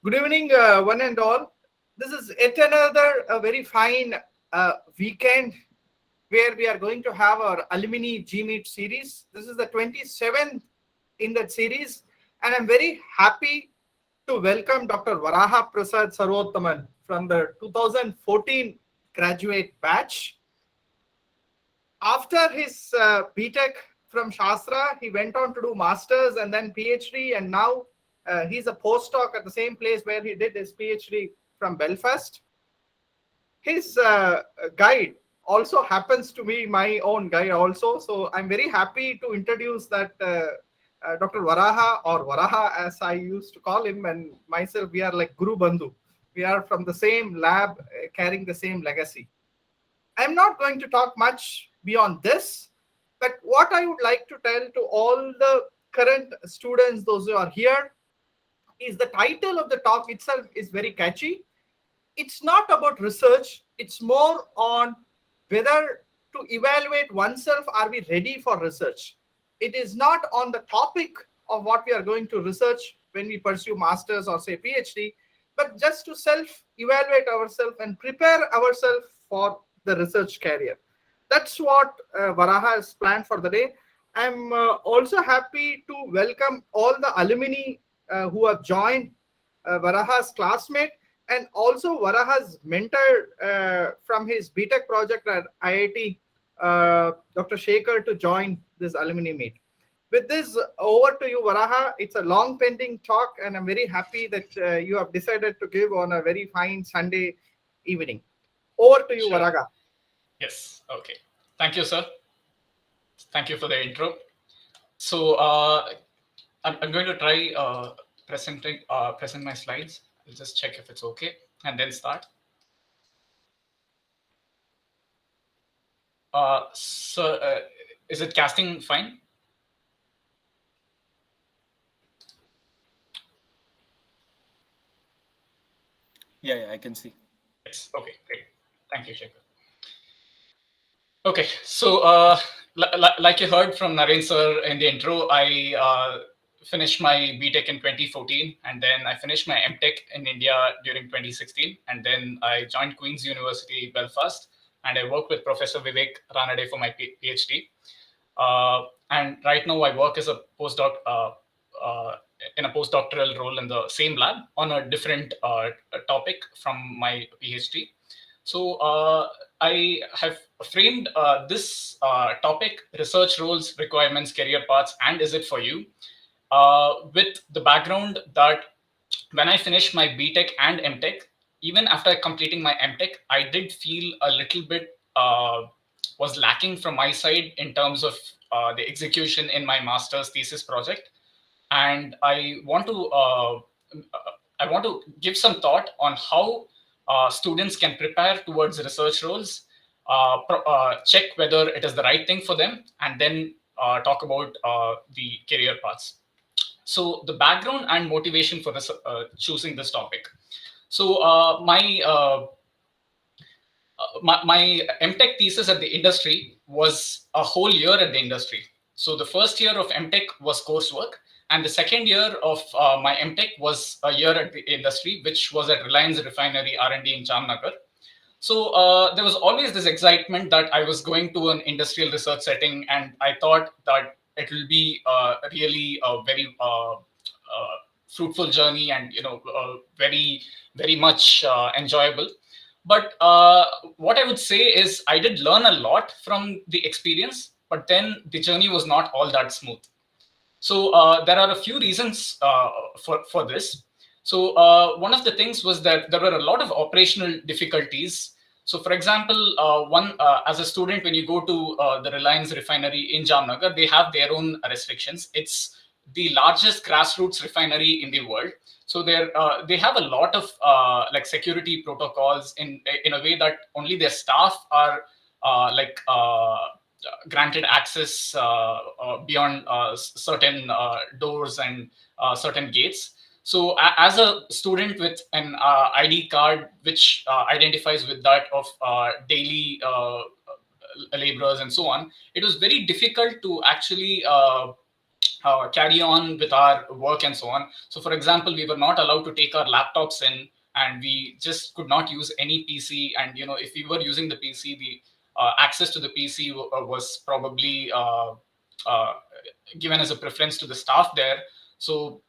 Good evening, one and all. This is yet another very fine weekend where we are going to have our Alumni G-Meet series. This is the 27th in that series, and I'm very happy to welcome Dr. Varaha Prasad Sarvottaman from the 2014 graduate batch. After his BTech from Sastra, he went on to do masters and then PhD, and now he's a postdoc at the same place where he did his PhD from Belfast. His guide also happens to be my own guide also, so I'm very happy to introduce that Dr. Varaha, or Varaha as I used to call him, and myself, we are like Guru Bandhu. We are from the same lab, carrying the same legacy. I'm not going to talk much beyond this, but what I would like to tell to all the current students, those who are here, is the title of the talk itself is very catchy. It's not about research. It's more on whether to evaluate oneself, are we ready for research? It is not on the topic of what we are going to research when we pursue masters or say PhD, but just to self-evaluate ourselves and prepare ourselves for the research career. That's what Varaha has planned for the day. I'm also happy to welcome all the alumni who have joined Varaha's classmate, and also Varaha's mentor from his BTech project at IIT, Dr. Shekhar, to join this alumni meet. With this, over to you, Varaha. It's a long pending talk, and I'm very happy that you have decided to give on a very fine Sunday evening. Over to you, Sure. Varaha. Yes. Okay. Thank you, sir. Thank you for the intro. So I'm going to try present my slides. I'll just check if it's okay and then start. So is it casting fine? Yeah, I can see. Yes. Okay. Great. Thank you, Shekhar. Okay. So like you heard from Naren sir in the intro, I finished my BTech in 2014, and then I finished my MTech in India during 2016, and then I joined Queen's University, Belfast, and I worked with Professor Vivek Ranade for my PhD. And right now I work as a postdoc in a postdoctoral role in the same lab on a different topic from my PhD. So I have framed this topic, research roles, requirements, career paths, and is it for you, with the background that when I finished my BTech and MTech, even after completing my MTech, I did feel a little bit was lacking from my side in terms of the execution in my master's thesis project, and I want to give some thought on how students can prepare towards research roles, check whether it is the right thing for them, and then talk about the career paths. So the background and motivation for this choosing this topic. So my MTech thesis at the industry was a whole year at the industry. So the first year of MTech was coursework, and the second year of my MTech was a year at the industry, which was at Reliance Refinery R&D in Jamnagar. So there was always this excitement that I was going to an industrial research setting, and I thought that it will be really a very fruitful journey, and very much enjoyable. But what I would say is I did learn a lot from the experience, but then the journey was not all that smooth. So there are a few reasons for this. So one of the things was that there were a lot of operational difficulties. So for example, as a student, when you go to the Reliance refinery in Jamnagar, they have their own restrictions. It's the largest grassroots refinery in the world. So they have a lot of like security protocols in a way that only their staff are granted access beyond certain doors and certain gates. So as a student with an ID card which identifies with that of daily laborers and so on, it was very difficult to actually carry on with our work and so on. So, for example, we were not allowed to take our laptops in, and we just could not use any PC. And if we were using the PC, the access to the PC was probably uh, given as a preference to the staff there. So,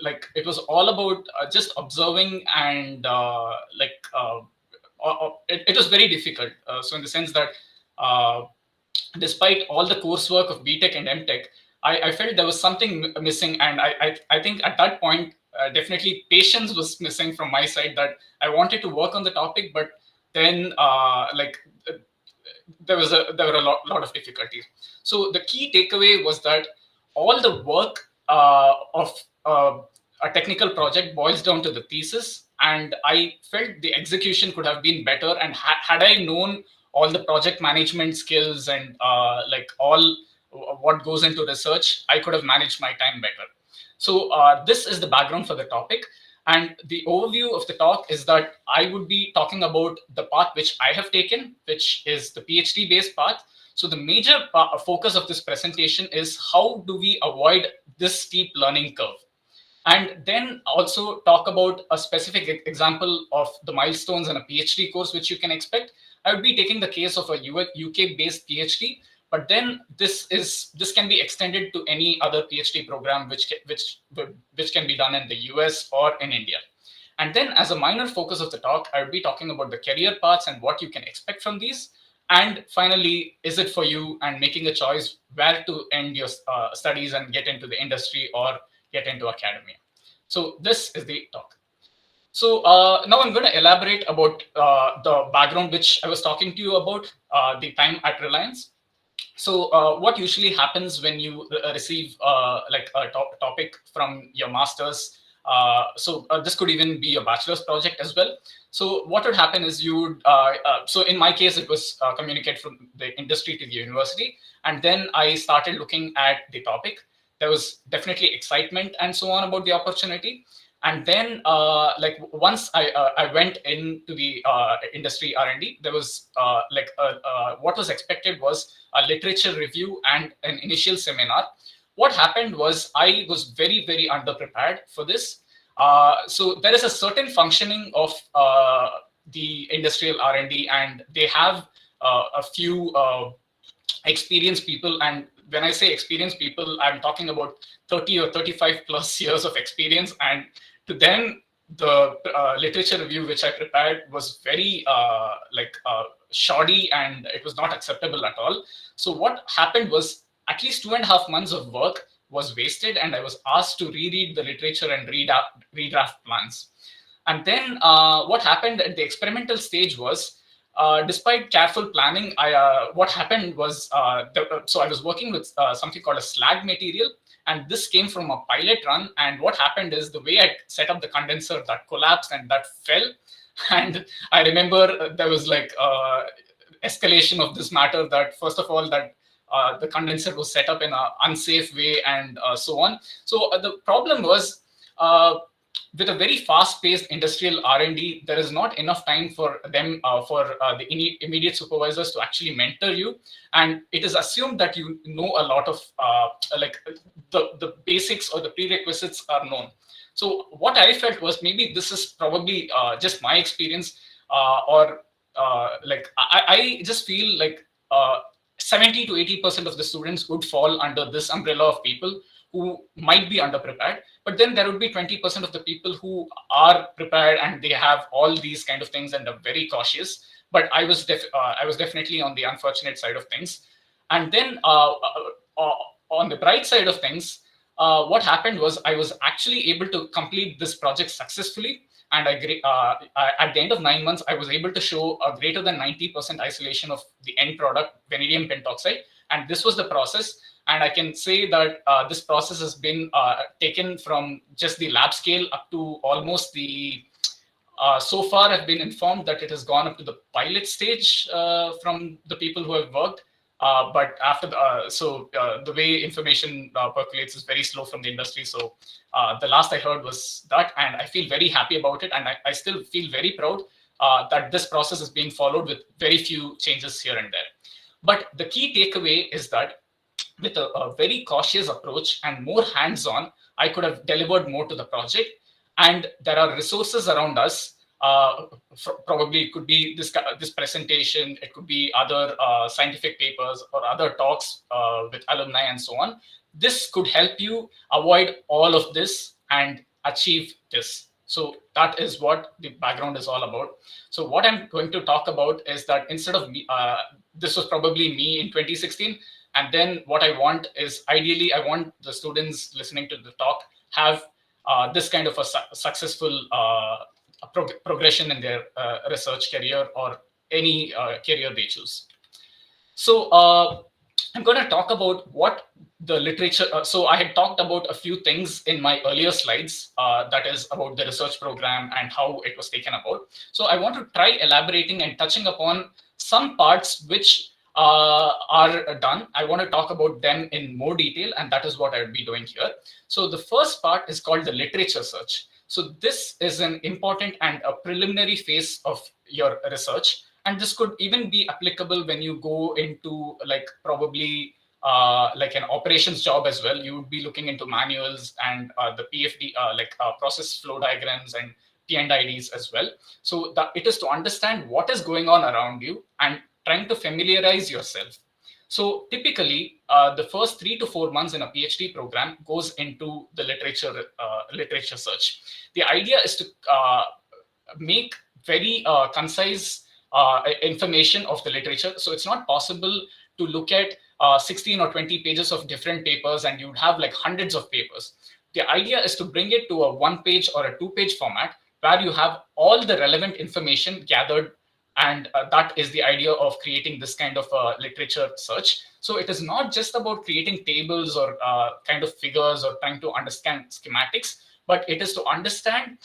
like, it was all about just observing and it was very difficult. So, in the sense that uh, despite all the coursework of BTech and MTech, I felt there was something missing, and I think at that point, definitely patience was missing from my side. That I wanted to work on the topic, but then there were a lot of difficulties. So the key takeaway was that all the work of a technical project boils down to the thesis, and I felt the execution could have been better. And had I known all the project management skills and like all what goes into research, I could have managed my time better. So this is the background for the topic. And the overview of the talk is that I would be talking about the path which I have taken, which is the PhD based path. So the major focus of this presentation is how do we avoid this steep learning curve? And then also talk about a specific example of the milestones in a PhD course, which you can expect. I would be taking the case of a UK based PhD, but then this can be extended to any other PhD program which can be done in the US or in India. And then as a minor focus of the talk, I would be talking about the career paths and what you can expect from these. And finally, is it for you, and making a choice where to end your studies and get into the industry or get into academia. So this is the talk. So now I'm going to elaborate about the background which I was talking to you about, the time at Reliance. So what usually happens when you receive like a topic from your master's, this could even be a bachelor's project as well. So what would happen is you would, so in my case, it was communicated from the industry to the university. And then I started looking at the topic. There was definitely excitement and so on about the opportunity. And then like once I went into the industry R&D, there was what was expected was a literature review and an initial seminar. What happened was I was very, very underprepared for this. So there is a certain functioning of the industrial R&D, and they have a few experienced people. And when I say experienced people, I'm talking about 30 or 35 plus years of experience. And to them, the literature review which I prepared was very shoddy, and it was not acceptable at all. So what happened was at least 2.5 months of work was wasted, and I was asked to reread the literature and redraft plans. And then what happened at the experimental stage was, despite careful planning, what happened was, so I was working with something called a slag material, and this came from a pilot run. And what happened is the way I set up the condenser, that collapsed and that fell. And I remember there was like escalation of this matter, that first of all, that the condenser was set up in an unsafe way and so on. So the problem was, with a very fast-paced industrial R&D, there is not enough time for them, for the immediate supervisors to actually mentor you. And it is assumed that you know a lot of like the basics or the prerequisites are known. So what I felt was, maybe this is probably just my experience, or like I just feel like 70 to 80% of the students would fall under this umbrella of people who might be underprepared. But then there would be 20% of the people who are prepared and they have all these kind of things and are very cautious. But I was definitely on the unfortunate side of things. And then on the bright side of things, what happened was I was actually able to complete this project successfully. And at the end of 9 months, I was able to show a greater than 90% isolation of the end product, vanadium pentoxide. And this was the process. And I can say that this process has been taken from just the lab scale up to almost the, so far I've been informed that it has gone up to the pilot stage from the people who have worked. But after the way information percolates is very slow from the industry. So the last I heard was that, and I feel very happy about it. And I still feel very proud that this process is being followed with very few changes here and there. But the key takeaway is that with a very cautious approach and more hands-on, I could have delivered more to the project. And there are resources around us. Probably it could be this presentation, it could be other scientific papers or other talks with alumni and so on. This could help you avoid all of this and achieve this. So that is what the background is all about. So what I'm going to talk about is that instead of me, this was probably me in 2016. And then what I want is, ideally, I want the students listening to the talk have this kind of a successful progression in their research career or any career they choose. So I'm going to talk about what the literature. So I had talked about a few things in my earlier slides, that is about the research program and how it was taken about. So I want to try elaborating and touching upon some parts which are done. I want to talk about them in more detail, and that is what I will be doing here. So the first part is called the literature search. So this is an important and a preliminary phase of your research. And this could even be applicable when you go into like probably like an operations job as well. You would be looking into manuals and the PFD, process flow diagrams and P&IDs as well. So it is to understand what is going on around you and trying to familiarize yourself. So typically, the first 3 to 4 months in a PhD program goes into the literature search. The idea is to make very concise information of the literature. So it's not possible to look at 16 or 20 pages of different papers and you'd have like hundreds of papers. The idea is to bring it to a 1-page or a 2-page format where you have all the relevant information gathered. And that is the idea of creating this kind of literature search. So it is not just about creating tables or kind of figures or trying to understand schematics, but it is to understand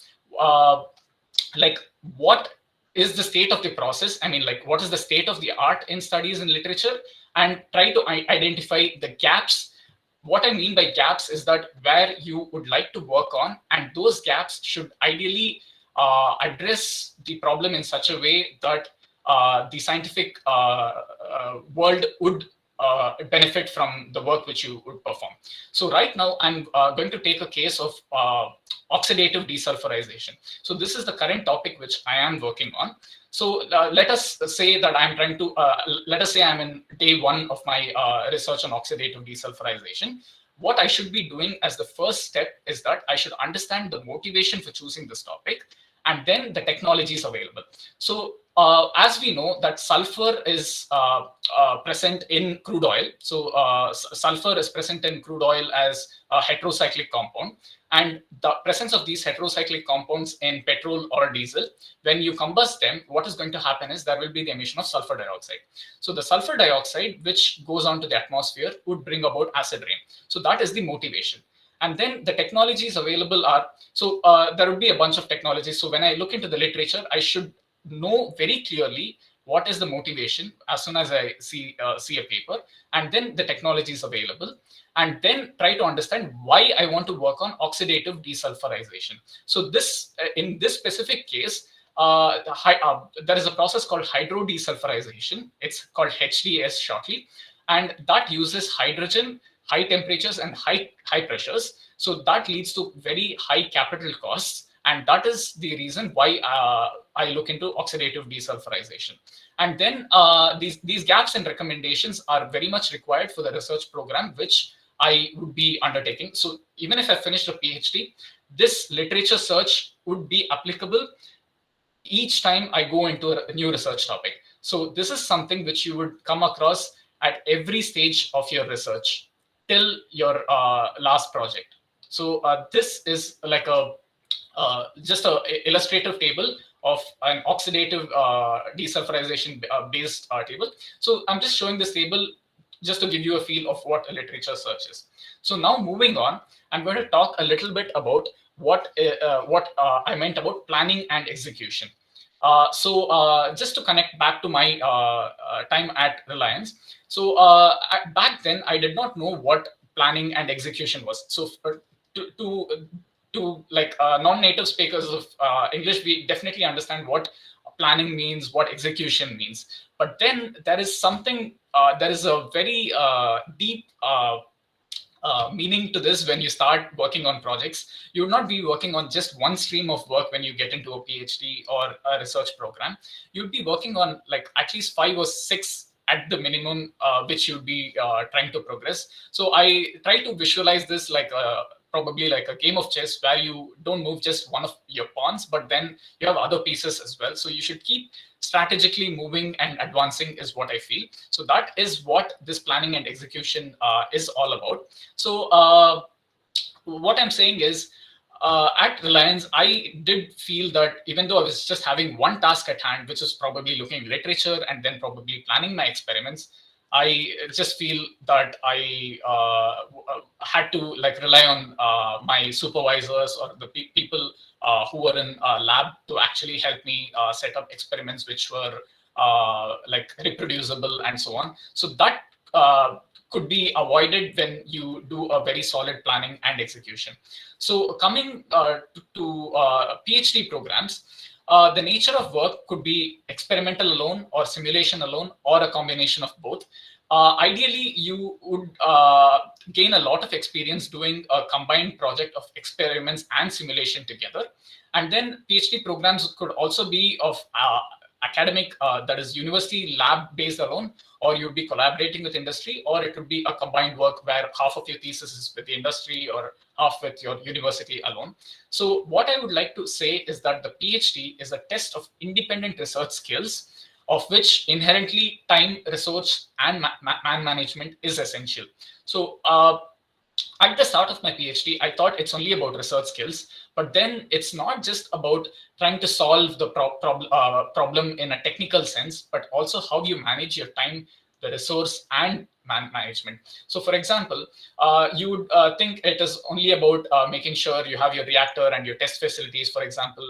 like what is the state of the process. I mean, like what is the state of the art in studies in literature, and try to identify the gaps. What I mean by gaps is that where you would like to work on, and those gaps should ideally address the problem in such a way that the scientific world would benefit from the work which you would perform. So right now, I'm going to take a case of oxidative desulfurization. So this is the current topic which I am working on. So let us say that I'm trying to, let us say I'm in day 1 of my research on oxidative desulfurization. What I should be doing as the first step is that I should understand the motivation for choosing this topic, and then the technologies available. So as we know that sulfur is present in crude oil. So sulfur is present in crude oil as a heterocyclic compound. And the presence of these heterocyclic compounds in petrol or diesel, when you combust them, what is going to happen is there will be the emission of sulfur dioxide. So the sulfur dioxide, which goes on to the atmosphere, would bring about acid rain. So that is the motivation. And then the technologies available are, so there would be a bunch of technologies. So when I look into the literature, I should know very clearly what is the motivation as soon as I see a paper, and then the technologies available, and then try to understand why I want to work on oxidative desulfurization. So this, in this specific case, there is a process called hydrodesulfurization. It's called HDS shortly, and that uses hydrogen, high temperatures and high pressures. So that leads to very high capital costs. And that is the reason why I look into oxidative desulfurization. And then these gaps and recommendations are very much required for the research program, which I would be undertaking. So even if I finished a PhD, this literature search would be applicable each time I go into a new research topic. So this is something which you would come across at every stage of your research till your last project. So this is like a just an illustrative table of an oxidative desulfurization based table. So I'm just showing this table just to give you a feel of what a literature search is. So now moving on, I'm going to talk a little bit about what I meant about planning and execution. So just to connect back to my time at Reliance. So back then, I did not know what planning and execution was. So to like non-native speakers of English, we definitely understand what planning means, what execution means. But then there is something, there is a very deep meaning to this. When you start working on projects, you would not be working on just one stream of work when you get into a PhD or a research program. You'd be working on like at least 5 or 6 at the minimum, which you'd be trying to progress. So I try to visualize this like probably like a game of chess, where you don't move just one of your pawns, but then you have other pieces as well. So you should keep strategically moving and advancing, is what I feel. So that is what this planning and execution is all about. So what I'm saying is, at Reliance, I did feel that even though I was just having one task at hand, which is probably looking at literature and then probably planning my experiments, I just feel that I had to like rely on my supervisors or the people who were in lab to actually help me set up experiments which were like reproducible and so on. So that could be avoided when you do a very solid planning and execution. So coming to PhD programs, the nature of work could be experimental alone or simulation alone or a combination of both. Ideally, you would gain a lot of experience doing a combined project of experiments and simulation together. And then PhD programs could also be of academic, that is university lab based alone, or you'd be collaborating with industry, or it could be a combined work where half of your thesis is with the industry or half with your university alone. So what I would like to say is that the PhD is a test of independent research skills, of which inherently time, resource, and man management is essential. So at the start of my PhD, I thought it's only about research skills, but then it's not just about trying to solve the problem in a technical sense, but also how you manage your time, the resource, and management. So for example, you would think it is only about making sure you have your reactor and your test facilities, for example,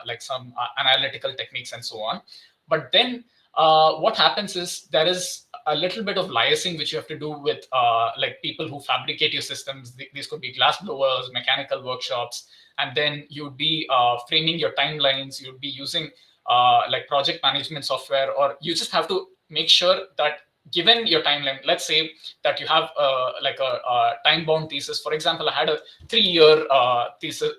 like some analytical techniques and so on. But then what happens is there is a little bit of liaising which you have to do with like people who fabricate your systems. These could be glass blowers, mechanical workshops, and then you'd be framing your timelines. You'd be using like project management software, or you just have to make sure that given your timeline, let's say that you have like a time-bound thesis. For example, I had a 3-year thesis,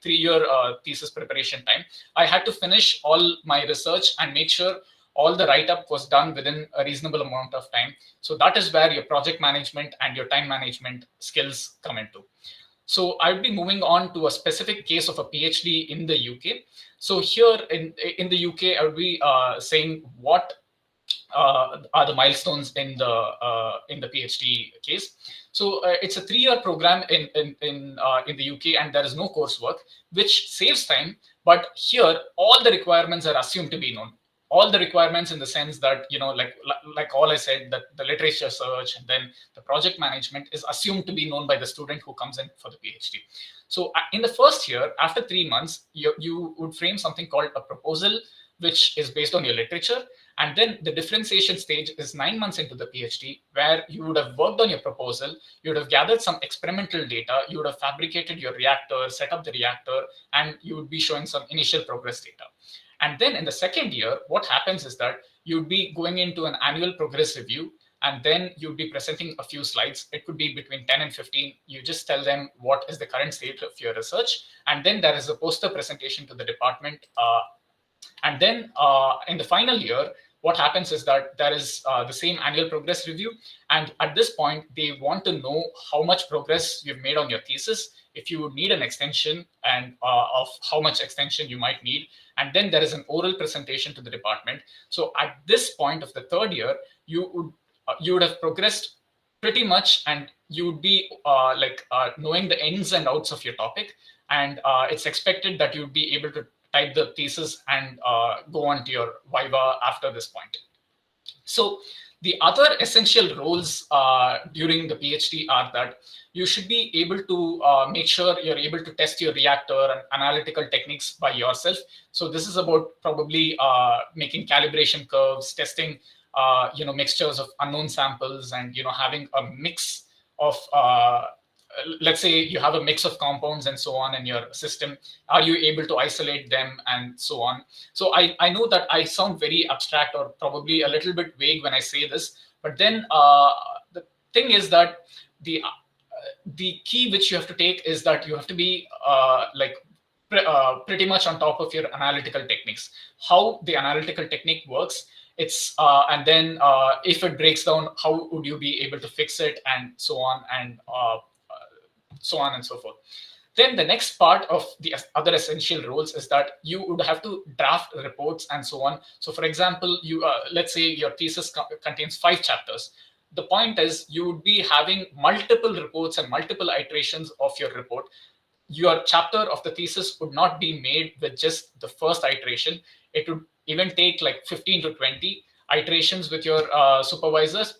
three-year thesis preparation time. I had to finish all my research and make sure all the write-up was done within a reasonable amount of time. So that is where your project management and your time management skills come into. So I'll be moving on to a specific case of a PhD in the UK. So here in the UK, I'll be saying what are the milestones in the PhD case. So it's a 3-year program in the UK, and there is no coursework, which saves time. But here, all the requirements are assumed to be known. All the requirements in the sense that, you know, like all I said, that the literature search and then the project management is assumed to be known by the student who comes in for the PhD. So in the first year, after 3 months, you would frame something called a proposal, which is based on your literature. And then the differentiation stage is 9 months into the PhD, where you would have worked on your proposal, you would have gathered some experimental data, you would have fabricated your reactor, set up the reactor, and you would be showing some initial progress data. And then in the second year, what happens is that you'd be going into an annual progress review, and then you'd be presenting a few slides. It could be between 10 and 15. You just tell them what is the current state of your research. And then there is a poster presentation to the department. And then in the final year, what happens is that there is the same annual progress review. And at this point, they want to know how much progress you've made on your thesis, if you would need an extension, and of how much extension you might need. And then there is an oral presentation to the department. So at this point of the third year, you would have progressed pretty much, and you would be knowing the ins and outs of your topic. And it's expected that you'd be able to type the thesis and go on to your viva after this point. So the other essential roles during the PhD are that you should be able to make sure you're able to test your reactor and analytical techniques by yourself. So this is about probably making calibration curves, testing mixtures of unknown samples, and having a mix of let's say you have a mix of compounds and so on in your system. Are you able to isolate them and so on? So I know that I sound very abstract or probably a little bit vague when I say this, but then the thing is that the key which you have to take is that you have to be pretty much on top of your analytical techniques, how the analytical technique works. It's and then if it breaks down, how would you be able to fix it, and so on and so forth. Then the next part of the other essential roles is that you would have to draft reports and so on. So for example, you let's say your thesis contains 5 chapters. The point is you would be having multiple reports and multiple iterations of your report. Your chapter of the thesis would not be made with just the first iteration. It would even take like 15 to 20 iterations with your supervisors.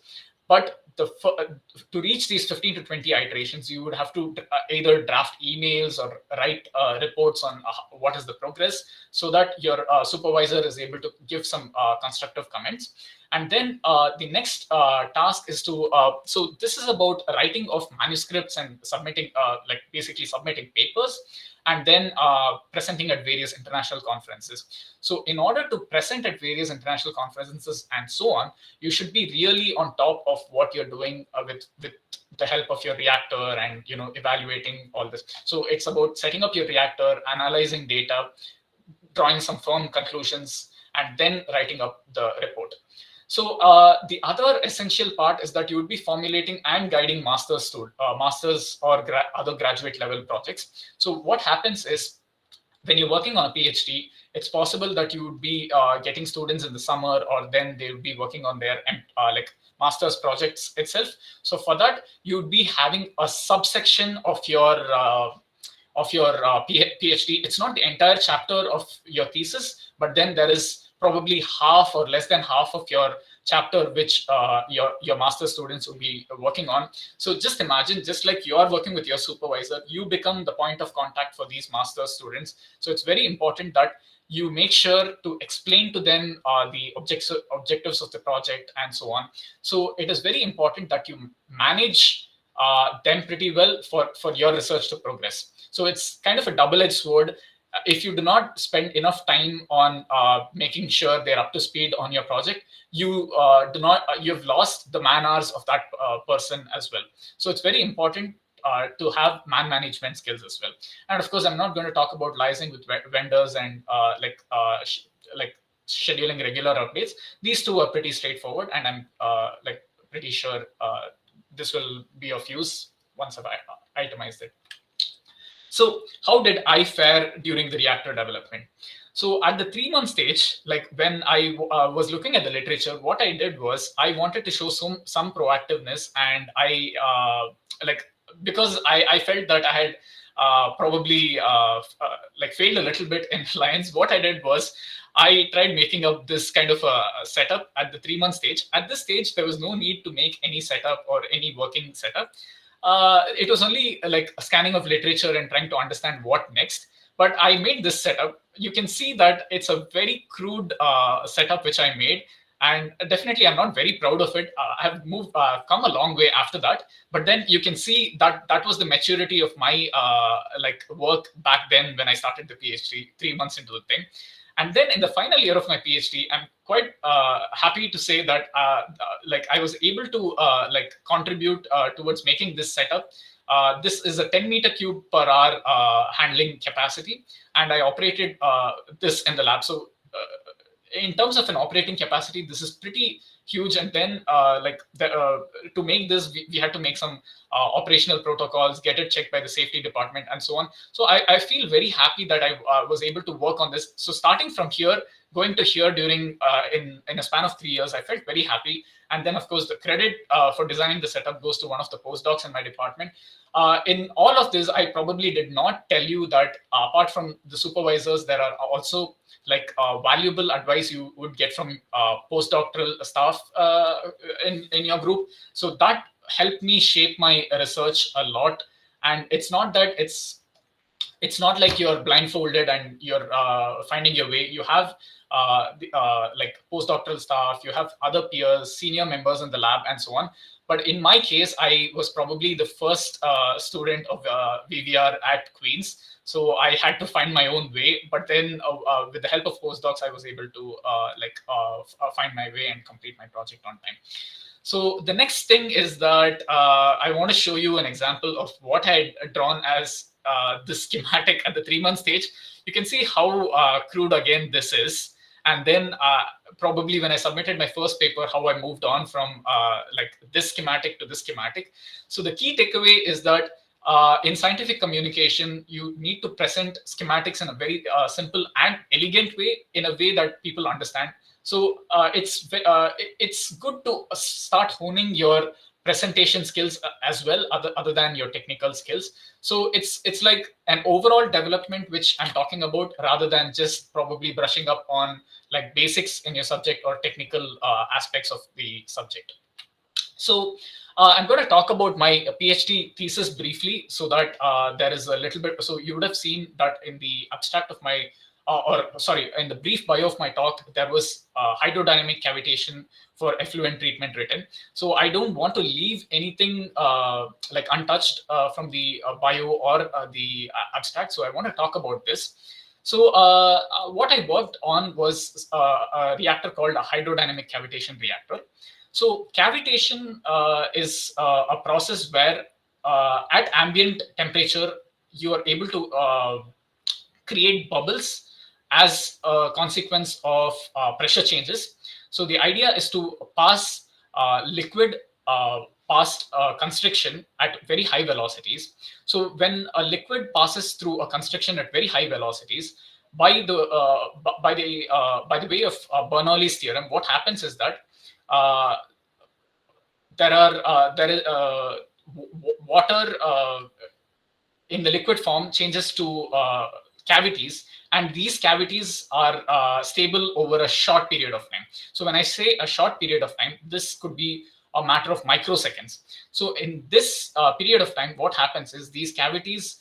But to reach these 15 to 20 iterations, you would have to either draft emails or write reports on what is the progress, so that your supervisor is able to give some constructive comments. And then the next task is to, so this is about writing of manuscripts and submitting, like basically submitting papers, and then presenting at various international conferences. So in order to present at various international conferences and so on, you should be really on top of what you're doing with the help of your reactor and, you know, evaluating all this. So it's about setting up your reactor, analyzing data, drawing some firm conclusions, and then writing up the report. So the other essential part is that you would be formulating and guiding masters or other graduate level projects. So what happens is, when you're working on a PhD, it's possible that you would be getting students in the summer, or then they would be working on their like master's projects itself. So for that, you would be having a subsection of your PhD. It's not the entire chapter of your thesis, but then there is probably half or less than half of your chapter which your master students will be working on. So just imagine, just like you are working with your supervisor, you become the point of contact for these master students. So it's very important that you make sure to explain to them the objectives of the project and so on. So it is very important that you manage them pretty well for your research to progress. So it's kind of a double-edged sword. If you do not spend enough time on making sure they're up to speed on your project, you've lost the man hours of that person as well. So it's very important to have man management skills as well. And of course, I'm not going to talk about liaising with vendors and like scheduling regular updates. These two are pretty straightforward, and I'm like pretty sure this will be of use once I've itemized it. So how did I fare during the reactor development? So at the 3-month stage, like when I was looking at the literature, what I did was I wanted to show some proactiveness, and I because I felt that I had probably like failed a little bit in Alliance. What I did was I tried making up this kind of a setup at the 3-month stage. At this stage, there was no need to make any setup or any working setup. It was only like a scanning of literature and trying to understand what next. But I made this setup. You can see that it's a very crude setup which I made, and definitely I'm not very proud of it. I have come a long way after that. But then you can see that that was the maturity of my like work back then when I started the PhD 3 months into the thing. And then in the final year of my PhD, I'm quite happy to say that like I was able to like contribute towards making this setup. This is a 10 meter cube per hour handling capacity, and I operated this in the lab. So in terms of an operating capacity, this is pretty huge. And then to make this, we had to make some operational protocols, get it checked by the safety department and so on. So I feel very happy that I was able to work on this. So starting from here, going to here during in a span of 3 years, I felt very happy. And then of course the credit for designing the setup goes to one of the postdocs in my department. In all of this, I probably did not tell you that apart from the supervisors, there are also like valuable advice you would get from postdoctoral staff in your group. So that helped me shape my research a lot. And it's not that it's it's not like you're blindfolded and you're finding your way. You have like postdoctoral staff, you have other peers, senior members in the lab, and so on. But in my case, I was probably the first student of VVR at Queen's. So I had to find my own way. But then with the help of postdocs, I was able to find my way and complete my project on time. So the next thing is that I want to show you an example of what I had drawn as the schematic at the 3-month stage. You can see how crude again this is. And then probably when I submitted my first paper, how I moved on from like this schematic to this schematic. So the key takeaway is that in scientific communication, you need to present schematics in a very simple and elegant way, in a way that people understand. So it's good to start honing your presentation skills as well, other than your technical skills. So it's like an overall development which I'm talking about, rather than just probably brushing up on like basics in your subject or technical aspects of the subject. So I'm going to talk about my PhD thesis briefly, so that there is a little bit. So you would have seen that in the abstract of my, in the brief bio of my talk, there was hydrodynamic cavitation for effluent treatment written. So I don't want to leave anything like untouched from the bio or the abstract. So I want to talk about this. So what I worked on was a reactor called a hydrodynamic cavitation reactor. So cavitation is a process where at ambient temperature, you are able to create bubbles as a consequence of pressure changes. So the idea is to pass liquid past constriction at very high velocities. So when a liquid passes through a constriction at very high velocities, by the way of Bernoulli's theorem, what happens is that there is water in the liquid form changes to cavities, and these cavities are stable over a short period of time. So when I say a short period of time, this could be a matter of microseconds. So in this period of time, what happens is these cavities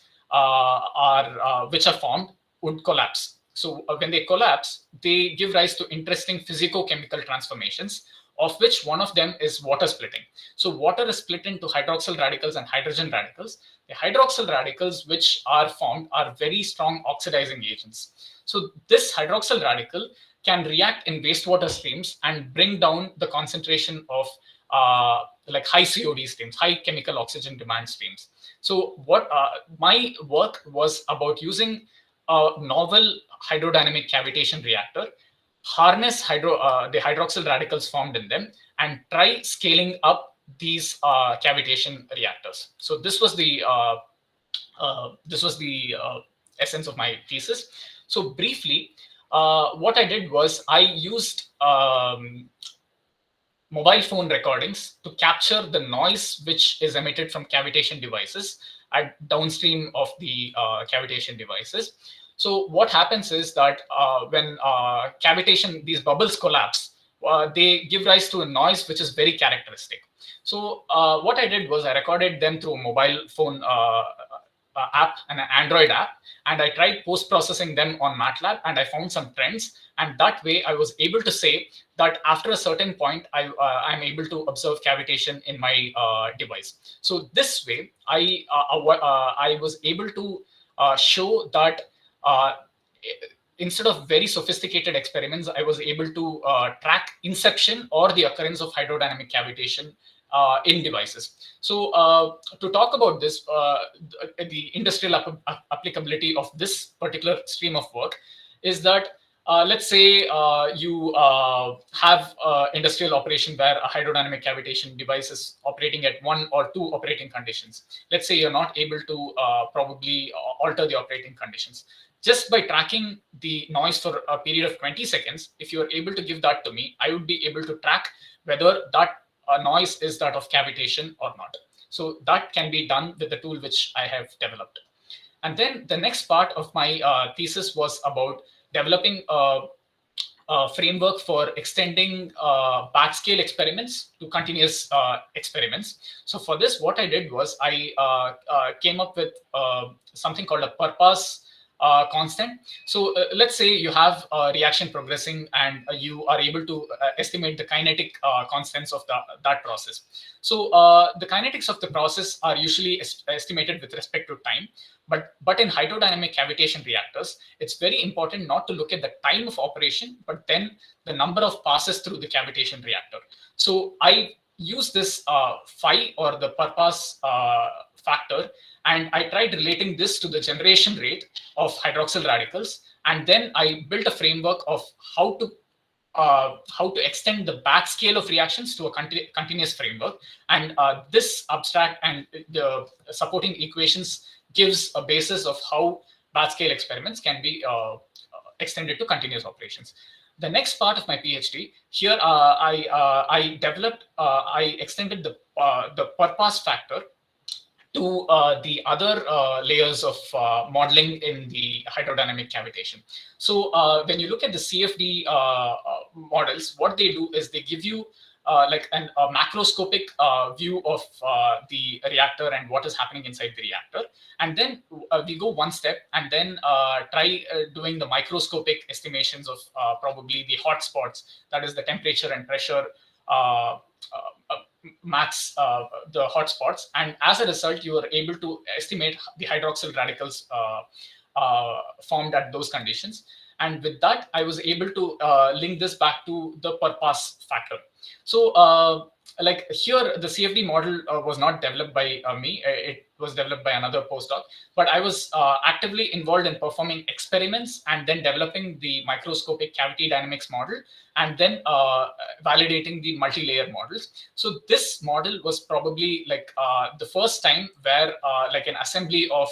which are formed would collapse. So when they collapse, they give rise to interesting physicochemical transformations, of which one of them is water splitting. So water is split into hydroxyl radicals and hydrogen radicals. The hydroxyl radicals which are formed are very strong oxidizing agents. So this hydroxyl radical can react in wastewater streams and bring down the concentration of like high COD streams, high chemical oxygen demand streams. So what my work was about using a novel hydrodynamic cavitation reactor, harness the hydroxyl radicals formed in them, and try scaling up these cavitation reactors. So this was the essence of my thesis. So briefly, what I did was I used mobile phone recordings to capture the noise which is emitted from cavitation devices at downstream of the cavitation devices. So what happens is that when cavitation, these bubbles collapse, they give rise to a noise which is very characteristic. So what I did was I recorded them through a mobile phone app, and an Android app, and I tried post-processing them on MATLAB, and I found some trends. And that way I was able to say that after a certain point, I'm able to observe cavitation in my device. So this way, I was able to show that instead of very sophisticated experiments, I was able to track inception or the occurrence of hydrodynamic cavitation in devices. So to talk about this, the industrial applicability of this particular stream of work is that let's say you have industrial operation where a hydrodynamic cavitation device is operating at 1 or 2 operating conditions. Let's say you're not able to probably alter the operating conditions. Just by tracking the noise for a period of 20 seconds, if you're able to give that to me, I would be able to track whether that noise is that of cavitation or not. So that can be done with the tool which I have developed. And then the next part of my thesis was about developing a framework for extending batch-scale experiments to continuous experiments. So for this, what I did was I came up with something called a per-pass constant. So let's say you have a reaction progressing and you are able to estimate the kinetic constants of that process. So the kinetics of the process are usually estimated with respect to time. But in hydrodynamic cavitation reactors, it's very important not to look at the time of operation, but then the number of passes through the cavitation reactor. So I use this phi, or the per pass factor, and I tried relating this to the generation rate of hydroxyl radicals. And then I built a framework of how to extend the batch scale of reactions to a continuous framework. And this abstract and the supporting equations gives a basis of how batch scale experiments can be extended to continuous operations. The next part of my PhD here, I extended the per pass factor to the other layers of modeling in the hydrodynamic cavitation. So when you look at the CFD models, what they do is they give you like a macroscopic view of the reactor and what is happening inside the reactor. And then we go one step and then try doing the microscopic estimations of probably the hotspots, that is the temperature and pressure max the hotspots. And as a result, you are able to estimate the hydroxyl radicals formed at those conditions. And with that, I was able to link this back to the per pass factor. So like here, the CFD model was not developed by me. It was developed by another postdoc. But I was actively involved in performing experiments and then developing the microscopic cavity dynamics model, and then validating the multi-layer models. So this model was probably like the first time where like an assembly of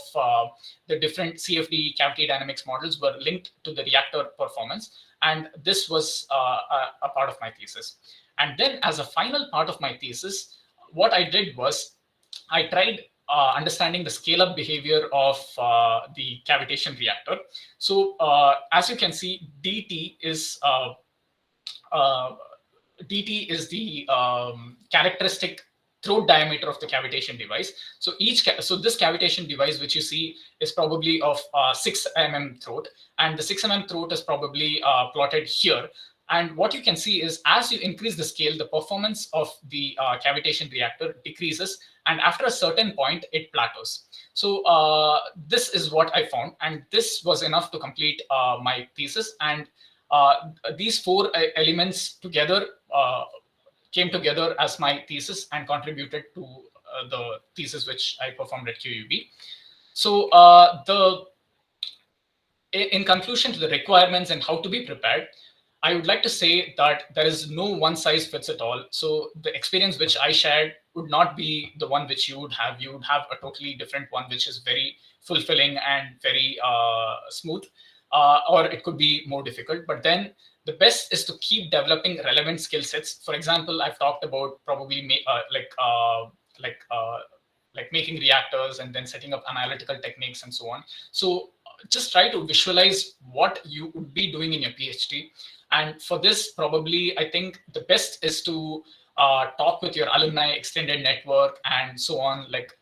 the different CFD cavity dynamics models were linked to the reactor performance. And this was a part of my thesis. And then as a final part of my thesis, what I did was I tried understanding the scale-up behavior of the cavitation reactor. So as you can see, dt is the characteristic throat diameter of the cavitation device. So this cavitation device, which you see, is probably of 6 mm throat, and the 6 mm throat is probably plotted here. And what you can see is, as you increase the scale, the performance of the cavitation reactor decreases, and after a certain point, it plateaus. So this is what I found, and this was enough to complete my thesis. And these four elements together came together as my thesis and contributed to the thesis which I performed at QUB. So in conclusion to the requirements and how to be prepared, I would like to say that there is no one size fits it all. So the experience which I shared would not be the one which you would have. You would have a totally different one, which is very fulfilling and very smooth, or it could be more difficult. But then the best is to keep developing relevant skill sets. For example, I've talked about probably like making reactors and then setting up analytical techniques and so on. So just try to visualize what you would be doing in your PhD. And for this, probably, I think the best is to talk with your alumni, extended network, and so on, like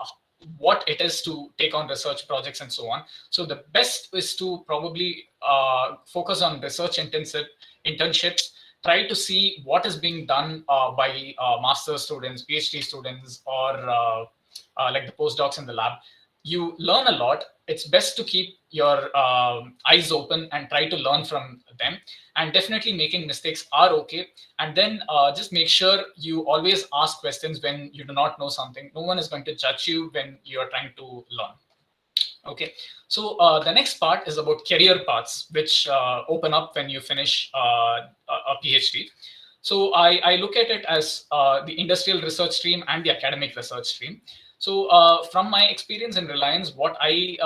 what it is to take on research projects and so on. So the best is to probably focus on research intensive internships, try to see what is being done by master's students, PhD students, or like the postdocs in the lab. You learn a lot. It's best to keep your eyes open and try to learn from them. And definitely making mistakes are okay. And then just make sure you always ask questions when you do not know something. No one is going to judge you when you're trying to learn. Okay, so the next part is about career paths, which open up when you finish a PhD. So I look at it as the industrial research stream and the academic research stream. So from my experience in Reliance, what I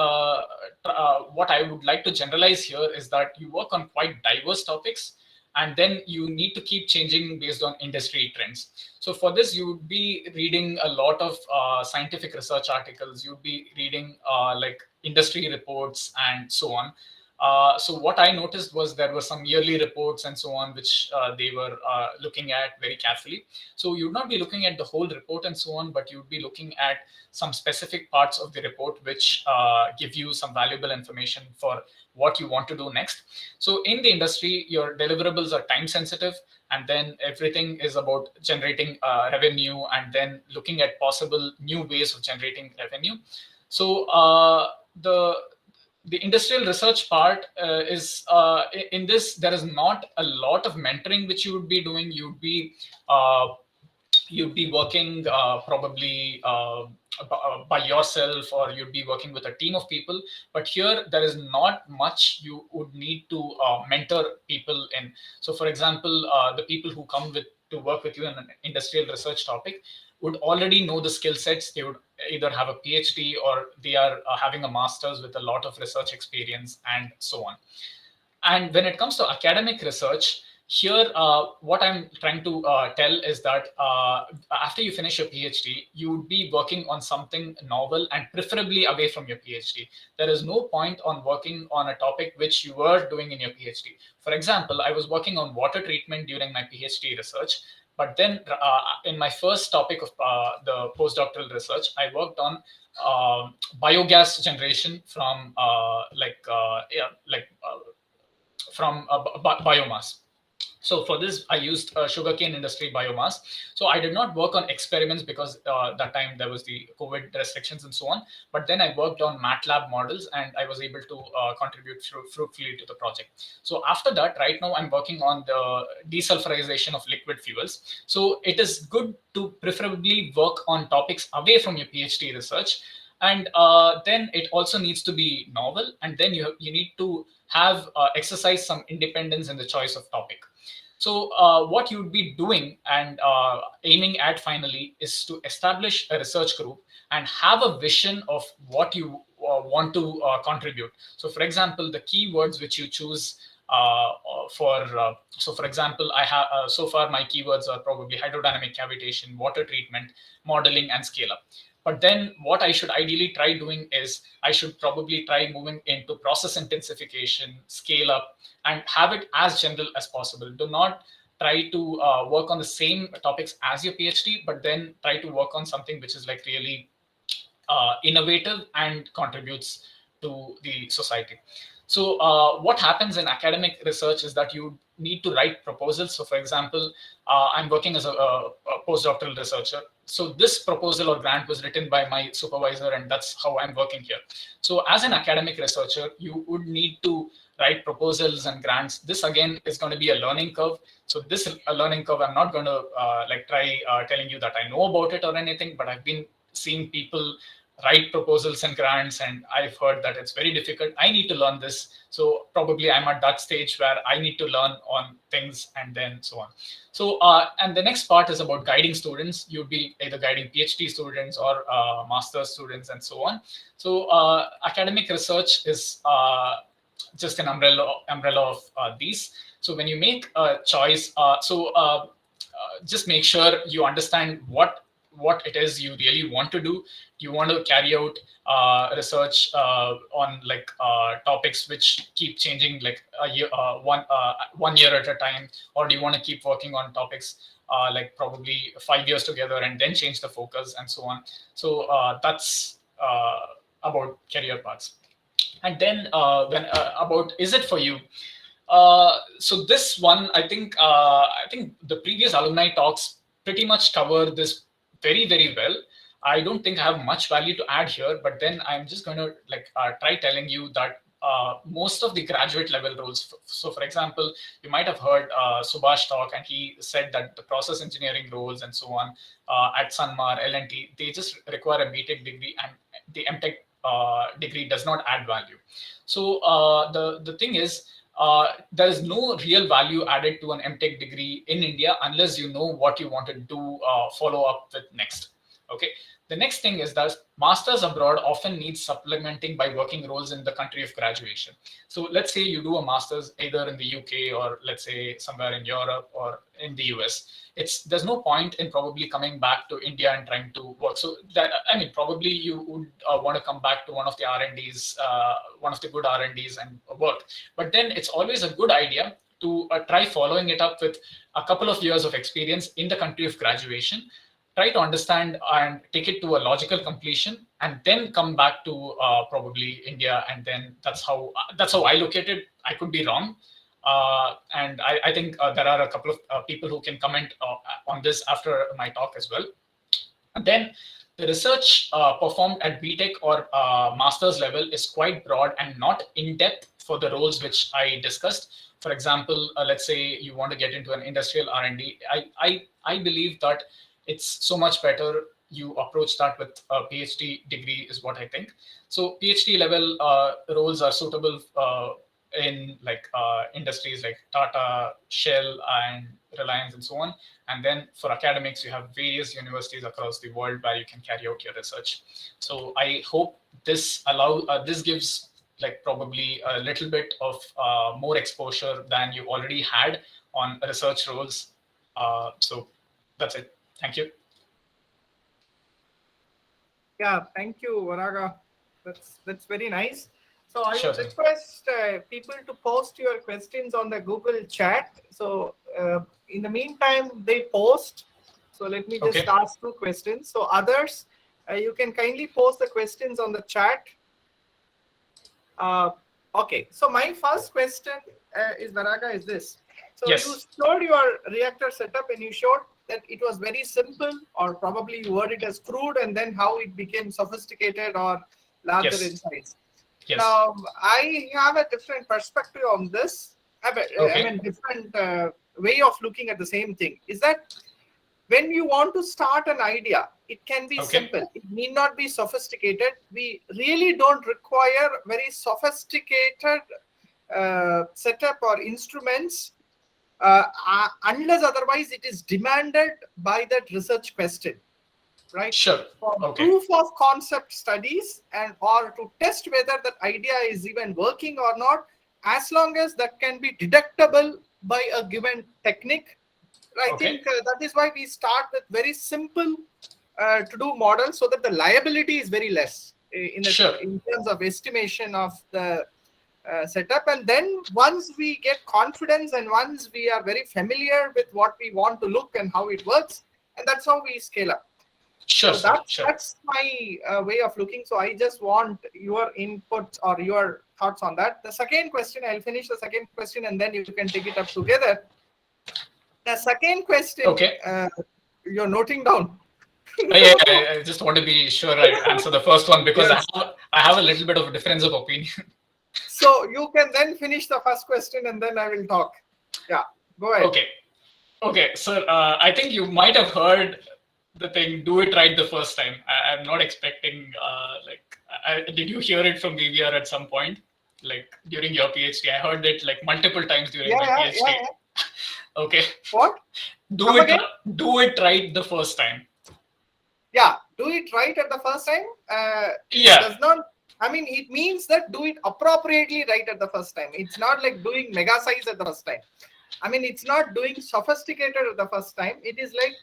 would like to generalize here is that you work on quite diverse topics, and then you need to keep changing based on industry trends. So for this, you would be reading a lot of scientific research articles. You'd be reading like industry reports and so on. So what I noticed was there were some yearly reports and so on, which they were looking at very carefully. So you'd not be looking at the whole report and so on, but you'd be looking at some specific parts of the report which give you some valuable information for what you want to do next. So in the industry, your deliverables are time sensitive, and then everything is about generating revenue and then looking at possible new ways of generating revenue. So the industrial research part is in this, there is not a lot of mentoring which you would be doing. Uh, you'd be working probably by yourself, or you'd be working with a team of people. But here there is not much you would need to mentor people in. So for example, the people who come with to work with you in an industrial research topic would already know the skill sets. They would either have a PhD or they are having a master's with a lot of research experience and so on. And when it comes to academic research, here, what I'm trying to tell is that after you finish your PhD, you would be working on something novel and preferably away from your PhD. There is no point on working on a topic which you were doing in your PhD. For example, I was working on water treatment during my PhD research. But then in my first topic of the postdoctoral research, I worked on biogas generation from from biomass. So for this, I used sugarcane industry biomass. So I did not work on experiments because that time there was the COVID restrictions and so on. But then I worked on MATLAB models, and I was able to contribute fruitfully to the project. So after that, right now I'm working on the desulfurization of liquid fuels. So it is good to preferably work on topics away from your PhD research. And then it also needs to be novel. And then you need to have exercise some independence in the choice of topic. So what you'd be doing and aiming at finally is to establish a research group and have a vision of what you want to contribute. So for example, the keywords which you choose so for example, I have so far my keywords are probably hydrodynamic cavitation, water treatment, modeling, and scale up. But then what I should ideally try doing is I should probably try moving into process intensification, scale up, and have it as general as possible. Do not try to work on the same topics as your PhD, but then try to work on something which is like really innovative and contributes to the society. So what happens in academic research is that you need to write proposals. So for example, I'm working as a postdoctoral researcher. So this proposal or grant was written by my supervisor, and that's how I'm working here. So as an academic researcher, you would need to write proposals and grants. This again is going to be a learning curve. So this a learning curve, I'm not going to try telling you that I know about it or anything, but I've been seeing people write proposals and grants, and I've heard that it's very difficult. I need to learn this. So probably I'm at that stage where I need to learn on things and then so on. So, and the next part is about guiding students. You'd be either guiding PhD students or master's students and so on. So academic research is just an umbrella of these. So when you make a choice, just make sure you understand what it is you really want to do. You want to carry out research on topics which keep changing like a year, 1 year at a time, or do you want to keep working on topics like probably 5 years together and then change the focus and so on. So that's about career paths. And then when about is it for you? So this one, I think the previous alumni talks pretty much cover this very, very well. I don't think I have much value to add here, but then I'm just going to try telling you that most of the graduate level roles. So for example, you might have heard Subhash talk, and he said that the process engineering roles and so on at Sanmar, L&T, they just require a BTech degree, and the MTech degree does not add value. So the thing is, there is no real value added to an MTech degree in India unless you know what you want to do, follow up with next. Okay, The next thing is that masters abroad often need supplementing by working roles in the country of graduation. So let's say you do a master's either in the UK or let's say somewhere in Europe or in the US. There's no point in probably coming back to India and trying to work. So that, I mean, probably you would want to come back to one of the R&Ds, one of the good R&Ds and work. But then it's always a good idea to try following it up with a couple of years of experience in the country of graduation, try to understand and take it to a logical completion, and then come back to probably India. And then that's how I look at it. I could be wrong. And I think there are a couple of people who can comment on this after my talk as well. And then the research performed at BTech or master's level is quite broad and not in depth for the roles which I discussed. For example, let's say you want to get into an industrial R&D. I believe that it's so much better you approach that with a PhD degree is what I think. So PhD level roles are suitable in like industries like Tata, Shell, and Reliance, and so on. And then for academics, you have various universities across the world where you can carry out your research. So I hope this gives like probably a little bit of more exposure than you already had on research roles. So that's it. Thank you. Yeah, thank you, Varaha. That's very nice. So I Sure, would sir. request people to post your questions on the Google chat. So in the meantime, they post. So let me just Okay. ask 2 questions. So others, you can kindly post the questions on the chat. Okay. So my first question is, Varaha, is this. So Yes. you showed your reactor setup and you showed that it was very simple, or probably you word it as crude, and then how it became sophisticated or larger Yes. in size. Yes. Now, I have a different perspective on this. Okay. I mean, different way of looking at the same thing. Is that when you want to start an idea, it can be Okay. simple. It need not be sophisticated. We really don't require very sophisticated setup or instruments unless otherwise it is demanded by that research question, right? Sure. For Okay. proof of concept studies and or to test whether that idea is even working or not, as long as that can be detectable by a given technique. I Okay. think that is why we start with very simple to do models, so that the liability is very less in Sure. terms of estimation of the setup. And then once we get confidence and once we are very familiar with what we want to look and how it works, and that's how we scale up. Sure, So sir. Sure. that's my way of looking. So I just want your input or your thoughts on that. The second question, I'll finish the second question and then you can take it up together. The second question, Okay. you're noting down. I just want to be sure I answer the first one because Yes. I have a little bit of a difference of opinion. So you can then finish the first question and then I will talk. Yeah, go ahead. Okay, sir. I think you might have heard the thing, do it right the first time. I'm not expecting, did you hear it from VVR at some point? Like during your PhD? I heard it like multiple times during my PhD. Okay. What? Do Come it again? Do it right the first time. Yeah, do it right at the first time. Yeah. Does not, I mean, it means that do it appropriately right at the first time. It's not like doing mega size at the first time. I mean, it's not doing sophisticated at the first time. It is like,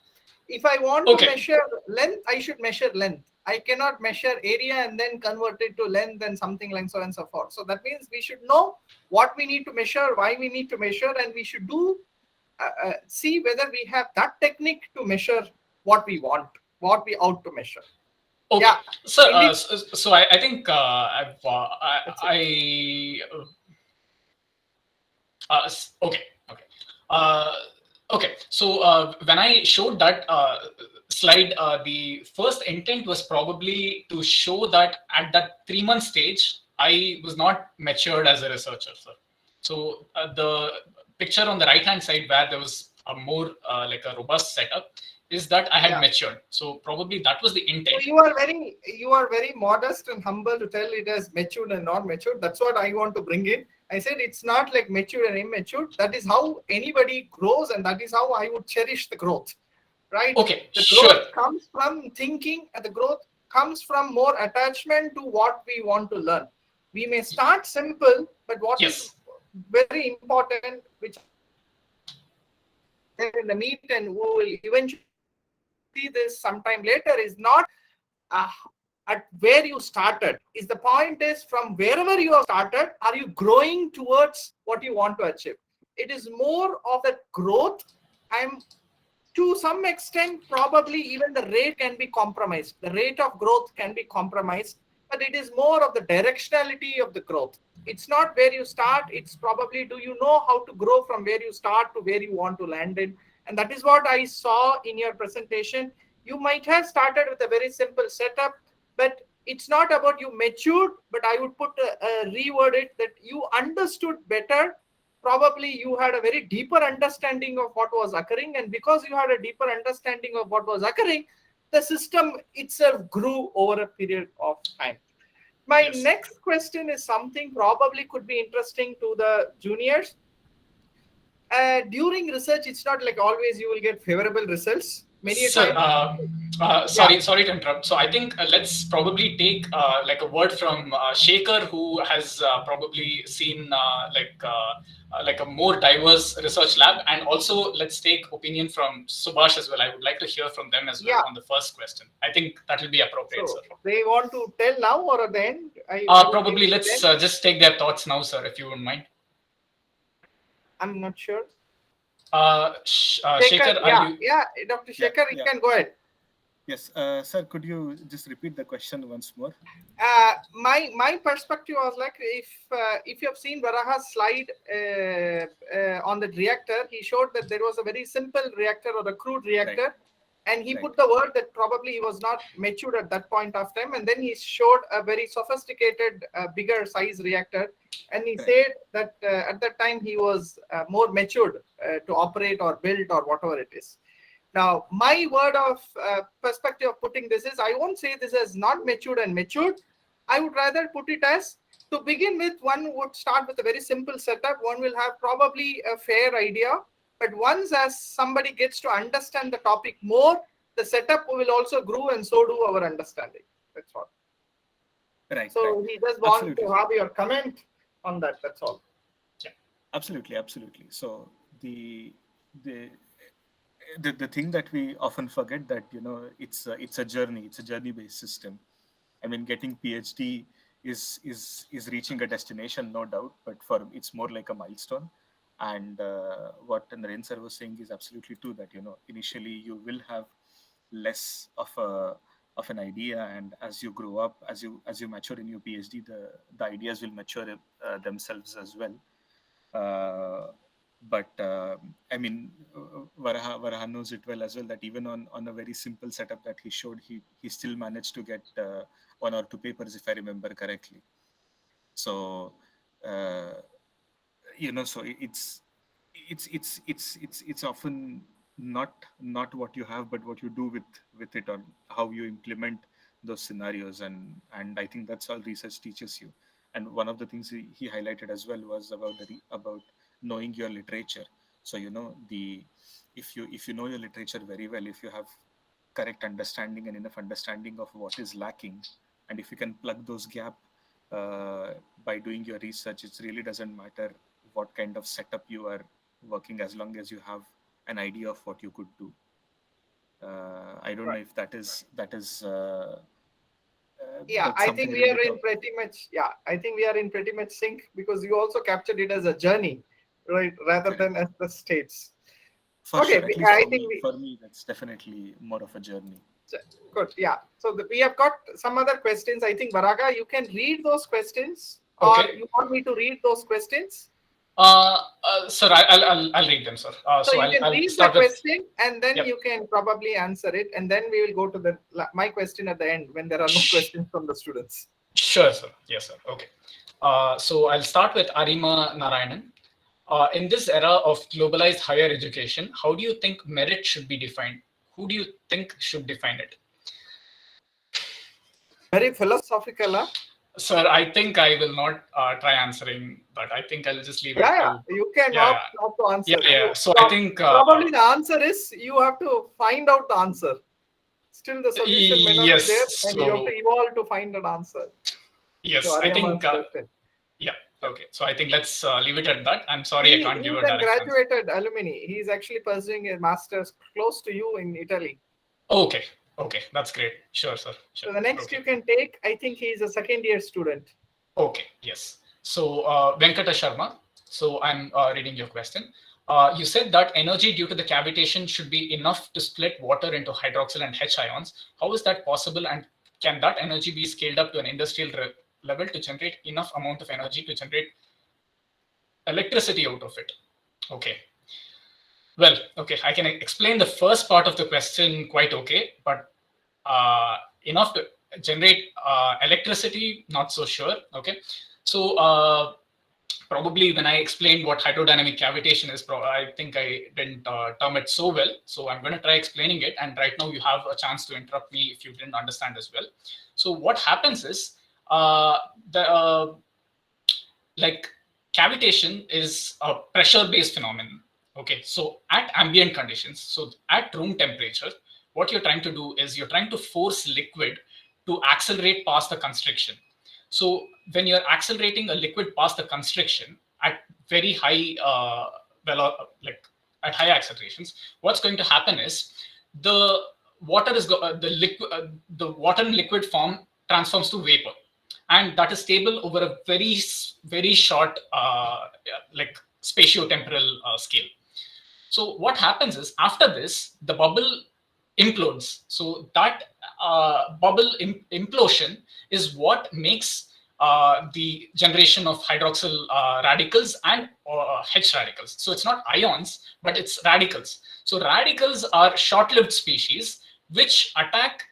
if I want to measure length, I should measure length. I cannot measure area and then convert it to length and something like so and so forth. So that means we should know what we need to measure, why we need to measure, and we should do see whether we have that technique to measure what we want, what we ought to measure. Okay. Yeah. So I think okay. So when I showed that slide, the first intent was probably to show that at that 3-month stage, I was not matured as a researcher, sir. So the picture on the right-hand side where there was a more like a robust setup is that I had matured. So probably that was the intent. So you are very modest and humble to tell it as matured and not matured. That's what I want to bring in. I said it's not like matured and immature. That is how anybody grows, and that is how I would cherish the growth. right? Okay, The sure. growth comes from thinking, and the growth comes from more attachment to what we want to learn. We may start simple, but what is Yes. very important, which in the meet and who will eventually see this sometime later, is not uh, at where you started. Is the point is from wherever you have started, are you growing towards what you want to achieve? It is more of that growth. I'm to some extent, probably even the rate can be compromised. The rate of growth can be compromised, but it is more of the directionality of the growth. It's not where you start. It's probably, do you know how to grow from where you start to where you want to land in? And that is what I saw in your presentation. You might have started with a very simple setup, but it's not about you matured, but I would reword it that you understood better. Probably you had a very deeper understanding of what was occurring, and because you had a deeper understanding of what was occurring, the system itself grew over a period of time. My Yes. next question is something probably could be interesting to the juniors. During research, it's not like always you will get favorable results. Many a Sir, time, yeah, sorry to interrupt. So I think let's probably take like a word from Shekhar, who has probably seen like a more diverse research lab, and also let's take opinion from Subhash as well. I would like to hear from them as well yeah. on the first question. I think that will be appropriate, So sir. they want to tell now or at the end? I would Probably give it let's then. just take their thoughts now, sir, if you wouldn't mind. I'm not sure. Shekhar, are you? Yeah, Dr. Yeah, Shekhar, you yeah. can go ahead. Yes, sir, could you just repeat the question once more? My perspective was like, if you have seen Varaha's slide on the reactor, he showed that there was a very simple reactor or a crude reactor, and he put the word that probably he was not matured at that point of time, and then he showed a very sophisticated, bigger size reactor, and he said that at that time he was more matured to operate or build or whatever it is. Now, my word of perspective of putting this is, I won't say this as not matured and matured. I would rather put it as, to begin with, one would start with a very simple setup. One will have probably a fair idea. But once as somebody gets to understand the topic more, the setup will also grow, and so do our understanding. That's all. Right. So right. he just wants Absolutely. to have your comment on that. That's all. Yeah. Absolutely. So the thing that we often forget, that it's a journey. It's a journey-based system. I mean, getting PhD is reaching a destination, no doubt, but it's more like a milestone. And what Naren sir was saying is absolutely true, that initially you will have less of an idea, and as you grow up, as you mature in your PhD, the ideas will mature themselves as well. But I mean, Varaha knows it well as well, that even on a very simple setup that he showed, he still managed to get 1 or 2 papers, if I remember correctly. So so it's often not what you have, but what you do with it, or how you implement those scenarios. And I think that's all research teaches you. And one of the things he highlighted as well was about knowing your literature. So if you know your literature very well, if you have correct understanding and enough understanding of what is lacking, and if you can plug those gaps by doing your research, it really doesn't matter what kind of setup you are working, as long as you have an idea of what you could do. I don't know if that is Yeah, that's I something think we are really in pretty much, I think we are in pretty much sync, because you also captured it as a journey, right, rather than as the states. for Okay, sure. At least I for think me, that's definitely more of a journey. good. Yeah, so we have got some other questions. I think Varaha, you can read those questions, or Okay. you want me to read those questions? Sir, I'll read them, sir. So you can I'll read the start with. question, and then Yep. you can probably answer it, and then we will go to my question at the end, when there are no questions from the students. Sure, sir. Yes, sir. Okay. So I'll start with Arima Narayanan. In this era of globalized higher education, how do you think merit should be defined? Who do you think should define it? Very philosophical, huh? Sir, I think I will not try answering, but I think I'll just leave it Yeah, to. you can Yeah, opt to answer. yeah. So I think Probably the answer is you have to find out the answer. Still, the solution may not be there, yes. and you have So to evolve to find an answer to yes, I think. Aryaman's question. Yeah. Okay. So I think let's leave it at that. I'm sorry I He can't give is a a direct answer. graduated alumni. He is actually pursuing a master's close to you in Italy. Okay. Okay. That's great. Sure, sir. Sure. So the next Okay. you can take, I think he is a second year student. Okay, yes. So, Venkata Sharma, so I'm reading your question. You said that energy due to the cavitation should be enough to split water into hydroxyl and H ions. How is that possible, and can that energy be scaled up to an industrial level to generate enough amount of energy to generate electricity out of it? Okay. Well, okay, I can explain the first part of the question quite okay, but enough to generate electricity, not so sure. Okay. So, probably when I explained what hydrodynamic cavitation is, I think I didn't term it so well. So I'm going to try explaining it. And right now you have a chance to interrupt me if you didn't understand as well. So what happens is the like cavitation is a pressure-based phenomenon. Okay, so at ambient conditions, so at room temperature, what you're trying to do is you're trying to force liquid to accelerate past the constriction. So when you're accelerating a liquid past the constriction at very high, like at high accelerations, what's going to happen is the the water in liquid form transforms to vapor, and that is stable over a very short like spatiotemporal scale. So what happens is after this the bubble implodes. So that bubble implosion is what makes the generation of hydroxyl radicals and H radicals. So it's not ions, but it's radicals. So radicals are short-lived species which attack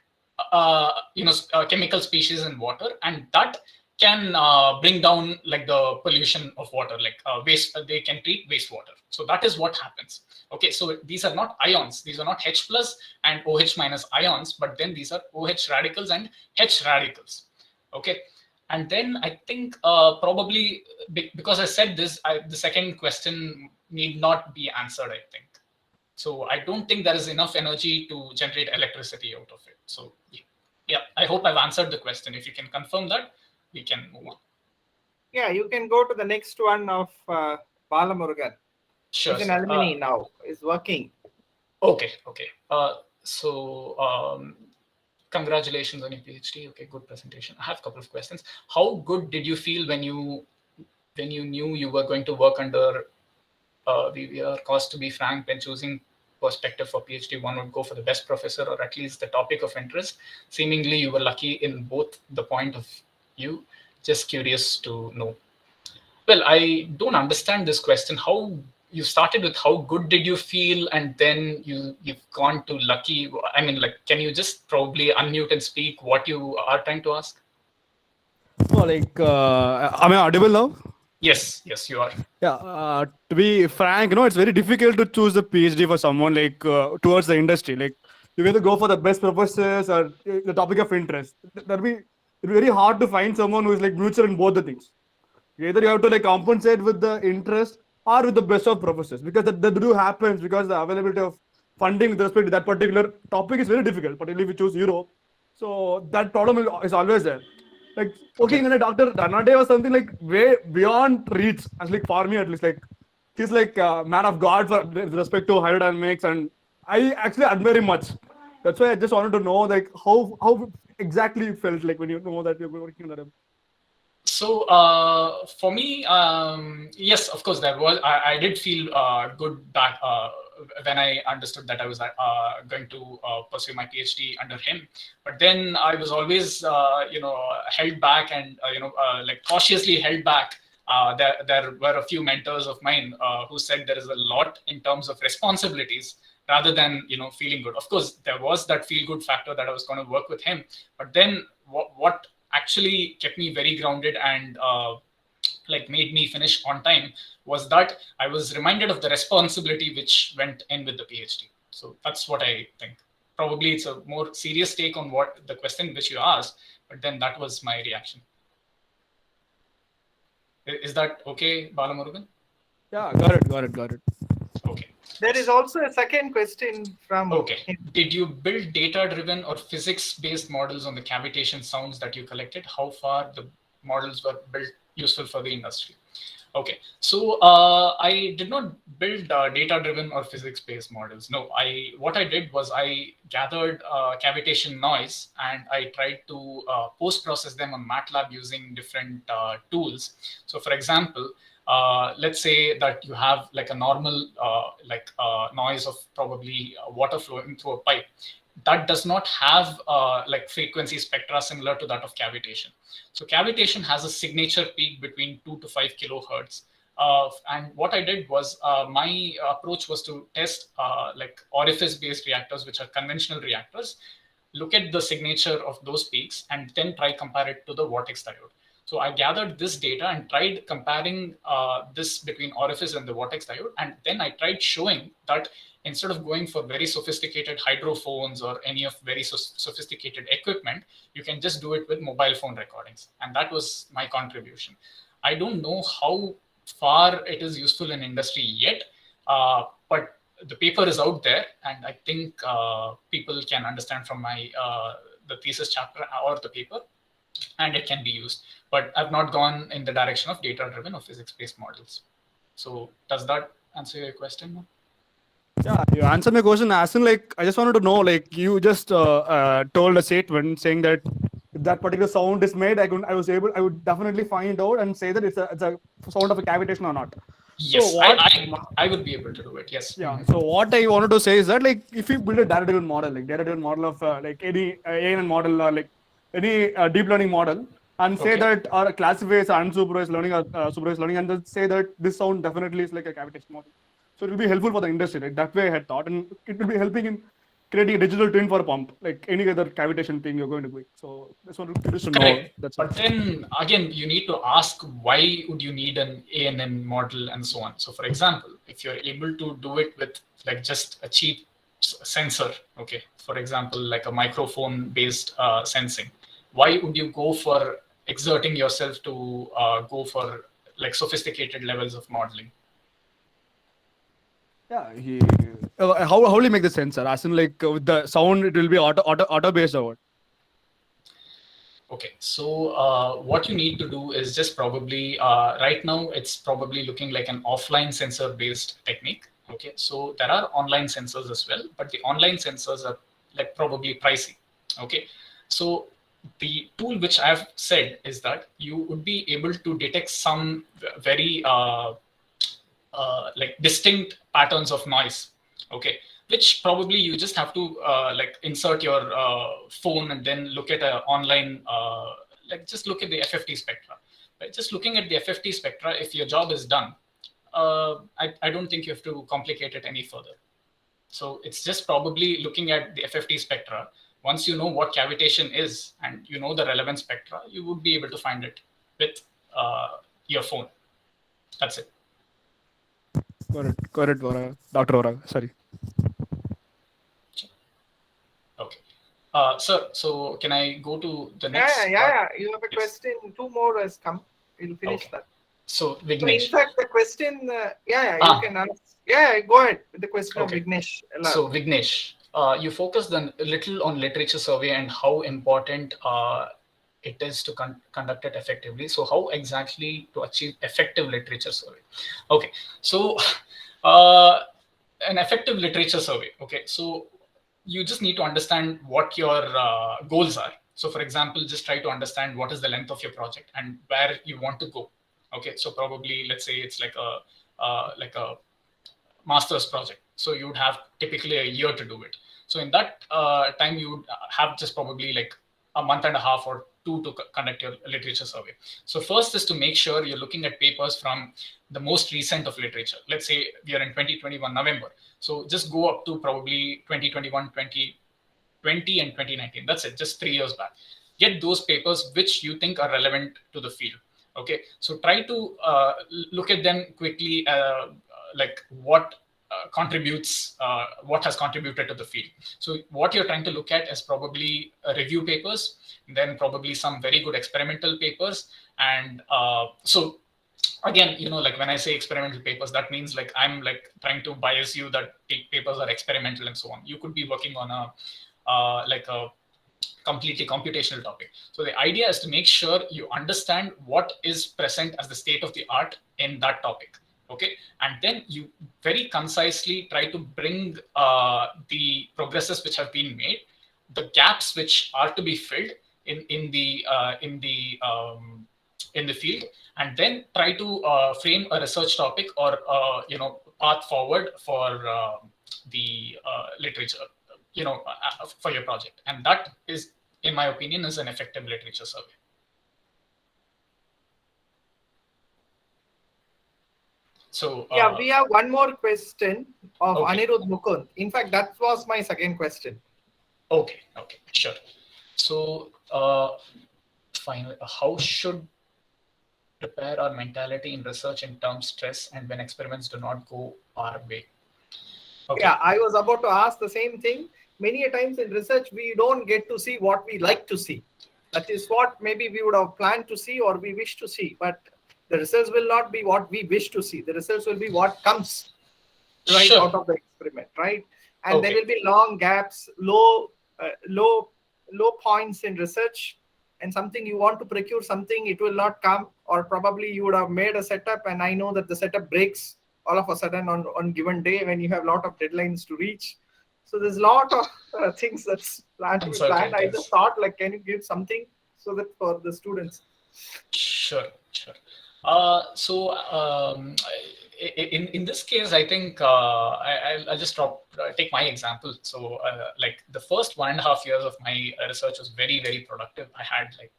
chemical species in water, and that can bring down like the pollution of water, like waste. They can treat wastewater. So that is what happens. Okay, so these are not ions. These are not H plus and OH minus ions, but then these are OH radicals and H radicals. Okay, and then I think probably because I said this, the second question need not be answered, I think. So I don't think there is enough energy to generate electricity out of it. So yeah, I hope I've answered the question. If you can confirm that, we can move on. Yeah, you can go to the next one of Balamurugan. Sure. He's an alumni now. He's working. Okay. So congratulations on your PhD. Okay, good presentation. I have a couple of questions. How good did you feel when you knew you were going to work under VVR? Cause to be frank, when choosing perspective for PhD, one would go for the best professor or at least the topic of interest. Seemingly, you were lucky in both the point of view. Just curious to know. Well, I don't understand this question. How you started with how good did you feel, and then you've gone to lucky. I mean, like, can you just probably unmute and speak what you are trying to ask? No, am I audible now? Yes, you are. Yeah. To be frank, it's very difficult to choose the PhD for someone towards the industry. Like you either go for the best professors or the topic of interest. It'll be very hard to find someone who is like mutual in both the things. Either you have to like compensate with the interest or with the best of professors, because that do happens because the availability of funding with respect to that particular topic is very difficult, particularly if you choose Europe. So that problem is always there. Like working in a Dr. Ranade was something like way beyond reach, as like for me at least. Like he's like a man of God for with respect to hydrodynamics, and I actually admire him much. That's why I just wanted to know like how exactly you felt like when you know that you're working on that. So for me, yes, of course, there was. I did feel good back when I understood that I was going to pursue my PhD under him. But then I was always, held back and like cautiously held back. There were a few mentors of mine who said there is a lot in terms of responsibilities rather than feeling good. Of course, there was that feel good factor that I was going to work with him. But then what actually kept me very grounded and like made me finish on time was that I was reminded of the responsibility which went in with the PhD. So that's what I think. Probably it's a more serious take on what the question which you asked, but then that was my reaction. Is that okay, Balamurugan? Yeah, got it. Okay. There is also a second question from Okay. him. Did you build data-driven or physics-based models on the cavitation sounds that you collected? How far the models were built useful for the industry? Okay, so I did not build data-driven or physics-based models. No, what I did was I gathered cavitation noise and I tried to post-process them on MATLAB using different tools. So, for example, let's say that you have like a normal noise of probably water flowing through a pipe. That does not have like frequency spectra similar to that of cavitation. So cavitation has a signature peak between 2 to 5 kilohertz. And what I did was my approach was to test like orifice-based reactors, which are conventional reactors, look at the signature of those peaks, and then try compare it to the vortex diode. So I gathered this data and tried comparing this between orifice and the vortex diode. And then I tried showing that instead of going for very sophisticated hydrophones or any of very sophisticated equipment, you can just do it with mobile phone recordings. And that was my contribution. I don't know how far it is useful in industry yet, but the paper is out there, and I think people can understand from my the thesis chapter or the paper, and it can be used. But I've not gone in the direction of data-driven or physics-based models. So does that answer your question? Yeah, you answered my question. As in, like, I just wanted to know, like, you just told a statement saying that if that particular sound is made, I would definitely find out and say that it's a sound of a cavitation or not. Yes, So what? I would be able to do it. Yes. Yeah. So what I wanted to say is that, like, if you build a data-driven model, like data-driven model of like any ANN model or like any deep learning model, and say Okay. that or classifies unsupervised learning or supervised learning, and then say that this sound definitely is like a cavitation model. So it will be helpful for the industry, right? That way I had thought, and it will be helping in creating a digital twin for a pump, like any other cavitation thing you're going to do. So this one curious to know. Correct. That's But then again, you need to ask why would you need an ANN model and so on. So for example, if you're able to do it with like just a cheap sensor, okay, for example, like a microphone based sensing, why would you go for exerting yourself to go for like sophisticated levels of modeling? Yeah, how will you make the sensor? As in, like with the sound, it will be auto based or what? Okay, so what you need to do is just probably right now it's probably looking like an offline sensor based technique. Okay, so there are online sensors as well, but the online sensors are like probably pricey. Okay, so the tool which I've said is that you would be able to detect some very like distinct patterns of noise. Okay, which probably you just have to like insert your phone and then look at an online like just look at the FFT spectra. By just looking at the FFT spectra, if your job is done, I don't think you have to complicate it any further. So it's just probably looking at the FFT spectra. Once you know what cavitation is and you know the relevant spectra, you would be able to find it with your phone. That's it. Correct, Dr. Varaha. Sorry. Okay. Sir, so can I go to the next? Yeah. You have a Yes. question. Two more has come. We'll finish Okay. that. So So in Vignesh. fact, the question, you can ask. Yeah, go ahead with the question Okay. of Vignesh. So Vignesh, you focused a little on literature survey and how important it is to conduct it effectively. So how exactly to achieve effective literature survey? Okay, so an effective literature survey. Okay, so you just need to understand what your goals are. So for example, just try to understand what is the length of your project and where you want to go. Okay, so probably let's say it's like a master's project. So you would have typically a year to do it. So in that time, you would have just probably like a month and a half or two to conduct your literature survey. So first is to make sure you're looking at papers from the most recent of literature. Let's say we are in 2021 November. So just go up to probably 2021, 2020 and 2019. That's it, just 3 years back. Get those papers which you think are relevant to the field. Okay, so try to look at them quickly, like what contributes, what has contributed to the field. So what you're trying to look at is probably review papers, then probably some very good experimental papers. And so again, like when I say experimental papers, that means like I'm like trying to bias you that papers are experimental and so on. You could be working on like a completely computational topic. So the idea is to make sure you understand what is present as the state of the art in that topic. Okay, and then you very concisely try to bring the progresses which have been made, the gaps which are to be filled in the field, and then try to frame a research topic or path forward for the literature, for your project. And that is, in my opinion, is an effective literature survey. So yeah, we have one more question of Okay. Anirudh Mukund. In fact, that was my second question. Okay, sure. So finally, how should prepare our mentality in research in terms stress and when experiments do not go our way? Okay. Yeah, I was about to ask the same thing. Many a times in research, we don't get to see what we like to see. That is what maybe we would have planned to see or we wish to see. But the results will not be what we wish to see. The results will be what comes right Sure. out of the experiment, right? And Okay. there will be long gaps, low points in research, and something you want to procure something, it will not come, or probably you would have made a setup, and I know that the setup breaks all of a sudden on given day when you have a lot of deadlines to reach. So there's a lot of things that's planned to be planned. I just thought, like, can you give something so that for the students? Sure. So in this case, I think I'll just take my example. So like the first 1.5 years of my research was very, very productive. I had like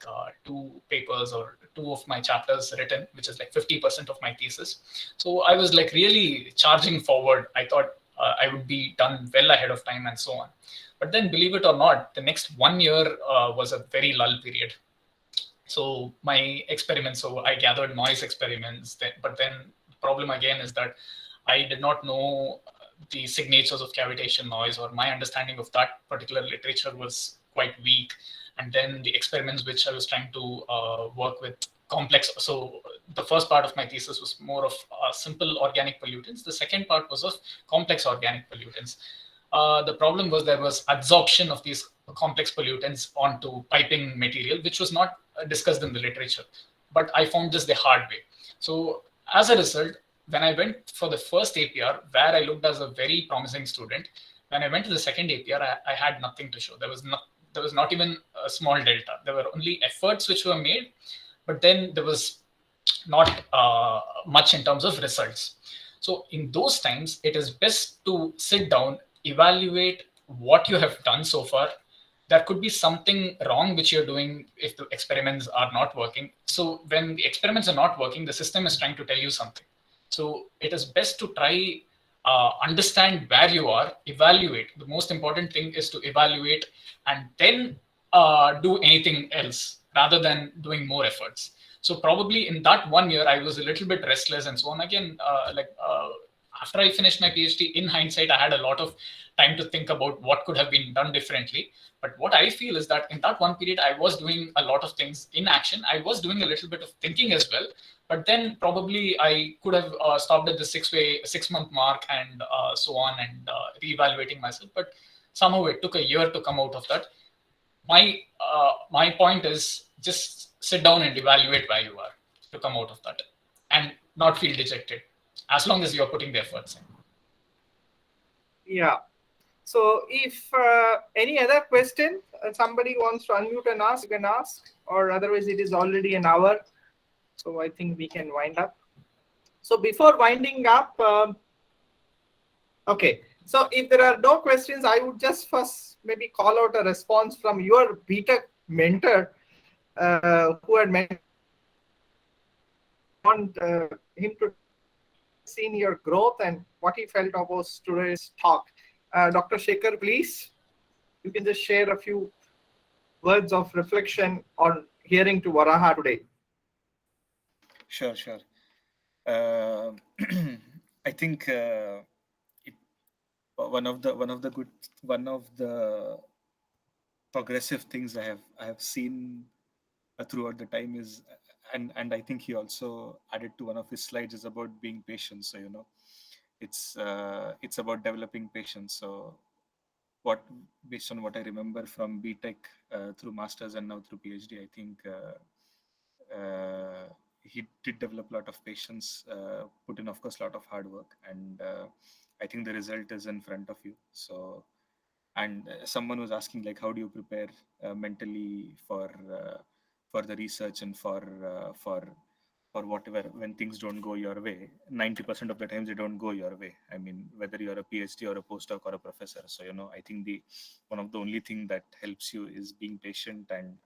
2 papers or 2 of my chapters written, which is like 50% of my thesis. So I was like really charging forward. I thought I would be done well ahead of time and so on. But then, believe it or not, the next 1 year was a very lull period. So my experiments, so I gathered noise experiments, but then the problem again is that I did not know the signatures of cavitation noise, or my understanding of that particular literature was quite weak. And then the experiments which I was trying to work with complex. So the first part of my thesis was more of simple organic pollutants. The second part was of complex organic pollutants. The problem was there was adsorption of these complex pollutants onto piping material, which was not discussed in the literature. But I found this the hard way. So as a result, when I went for the first APR, where I looked as a very promising student, when I went to the second APR, I had nothing to show. There was not even a small delta. There were only efforts which were made, but then there was not much in terms of results. So in those times, it is best to sit down, evaluate what you have done so far. There could be something wrong which you're doing if the experiments are not working. So when the experiments are not working, the system is trying to tell you something. So it is best to try understand where you are, evaluate. The most important thing is to evaluate and then do anything else rather than doing more efforts. So probably in that 1 year, I was a little bit restless and so on. Again, after I finished my PhD, in hindsight, I had a lot of time to think about what could have been done differently. But what I feel is that in that one period, I was doing a lot of things in action. I was doing a little bit of thinking as well. But then probably I could have stopped at the 6-month mark and so on, and reevaluating myself. But somehow it took a year to come out of that. My point is just sit down and evaluate where you are to come out of that, and not feel dejected as long as you're putting the efforts in. Yeah. So if any other question, somebody wants to unmute and ask, you can ask, or otherwise it is already an hour. So I think we can wind up. So before winding up, okay. So if there are no questions, I would just first maybe call out a response from your BTech mentor who had mentioned him to seen your growth and what he felt about today's talk. Dr. Shekhar, please, you can just share a few words of reflection on hearing to Varaha today. Sure. I think one of the progressive things I have seen throughout the time is and I think he also added to one of his slides is about being patient. So it's about developing patience. So based on what I remember from BTech through masters and now through PhD, I think he did develop a lot of patience, put in, of course, a lot of hard work, and I think the result is in front of you. So, and someone was asking, like, how do you prepare mentally for the research and for whatever, when things don't go your way. 90% of the times they don't go your way. I mean, whether you're a PhD or a postdoc or a professor. So I think one of the only thing that helps you is being patient and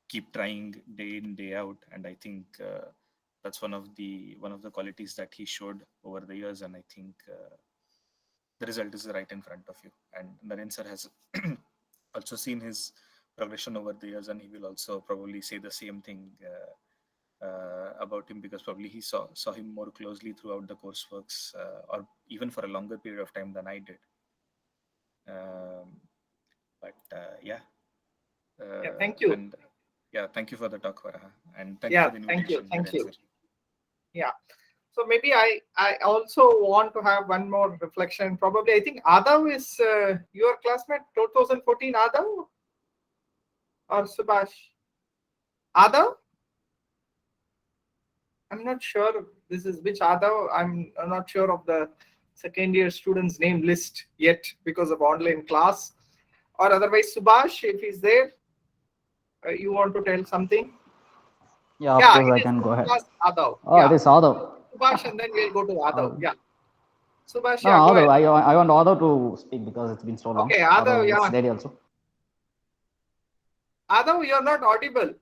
keep trying day in, day out. And I think that's one of the qualities that he showed over the years. And I think the result is right in front of you. And Naren sir has also seen his progression over the years, and he will also probably say the same thing about him, because probably he saw him more closely throughout the courseworks, or even for a longer period of time than I did. Yeah. Thank you. And thank you for the talk, Varaha, and thank you for the invitation. Thank you. Yeah. So maybe I also want to have one more reflection. Probably, I think Adav is your classmate, 2014 Adav or Subhash? Adav? I'm not sure this is which Adav. I'm not sure of the second year students' name list yet because of online class. Or otherwise, Subhash, if he's there, you want to tell something? Yeah, of course I can go ahead. Adav. It is Adav. Subhash, and then we'll go to Adav. Subhash, no, Adav, I want Adav to speak because it's been so long. Okay, Adav, is ready also. Adav, you're not audible.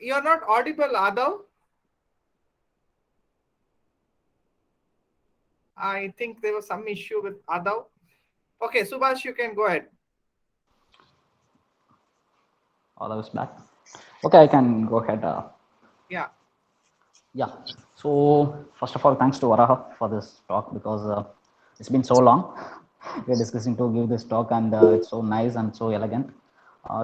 You're not audible, Adav. I think there was some issue with Adav. Okay, Subhash, you can go ahead. Adav is back. Okay, I can go ahead. Yeah. So first of all, thanks to Varaha for this talk, because it's been so long. We're discussing to give this talk, and it's so nice and so elegant.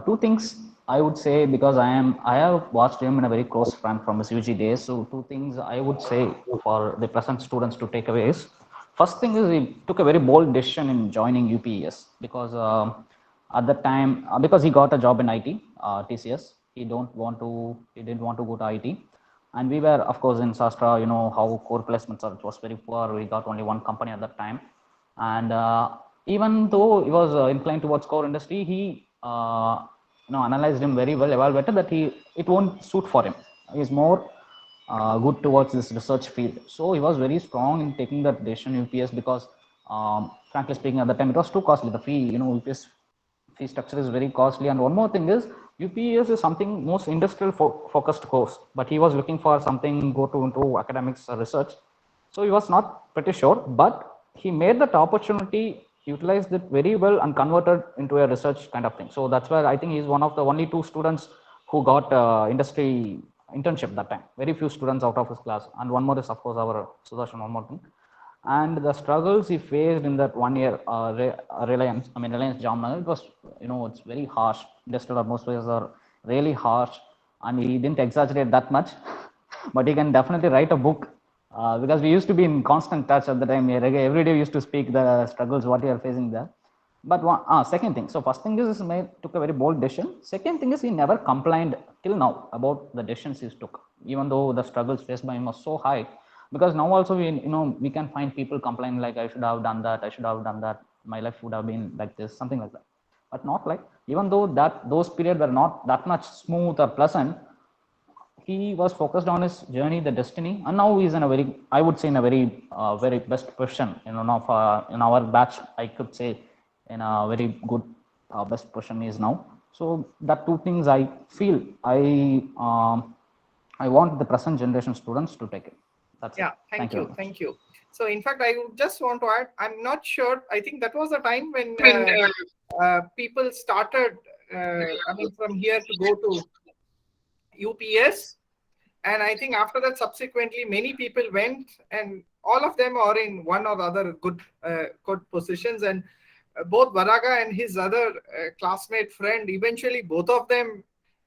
Two things I would say, because I have watched him in a very close friend from his UG days. So two things I would say for the present students to take away is, first thing is he took a very bold decision in joining UPES, because at the time, because he got a job in IT, TCS, he didn't want to go to IT. And we were, of course, in Sastra, how core placements are, it was very poor. We got only one company at that time. And even though he was inclined towards core industry, he analyzed him very well, evaluated that it won't suit for him. He's more good towards this research field. So he was very strong in taking that decision UPS, because frankly speaking, at the time it was too costly. The fee, UPS fee structure is very costly. And one more thing is, UPS is something most industrial focused course, but he was looking for something into academics or research. So he was not pretty sure, but he made that opportunity, utilized it very well, and converted into a research kind of thing. So that's where I think he's one of the only 2 students who got industry internship that time. Very few students out of his class. And one more is, of course, our Sudarshan, one more thing. And the struggles he faced in that 1 year Reliance Jamnagar, it was, it's very harsh. Industrial atmospheres are really harsh, and he didn't exaggerate that much. But he can definitely write a book, because we used to be in constant touch at the time. Every day we used to speak the struggles what we are facing there. But second thing, so first thing is he took a very bold decision. Second thing is he never complained till now about the decisions he took, even though the struggles faced by him was so high. Because now also we can find people complaining like, I should have done that, my life would have been like this, something like that. But not like, even though those periods were not that much smooth or pleasant, he was focused on his journey, the destiny, and now he's in a very, I would say, in a very very best position. In our batch, I could say, in a very good best position he is now. So that 2 things I feel I want the present generation students to take it. That's it. Thank you. So in fact, I just want to add, I'm not sure, I think that was the time when people started from here to go to UPS, and I think after that subsequently many people went, and all of them are in one or other good positions. And both Varaga and his other classmate friend, eventually both of them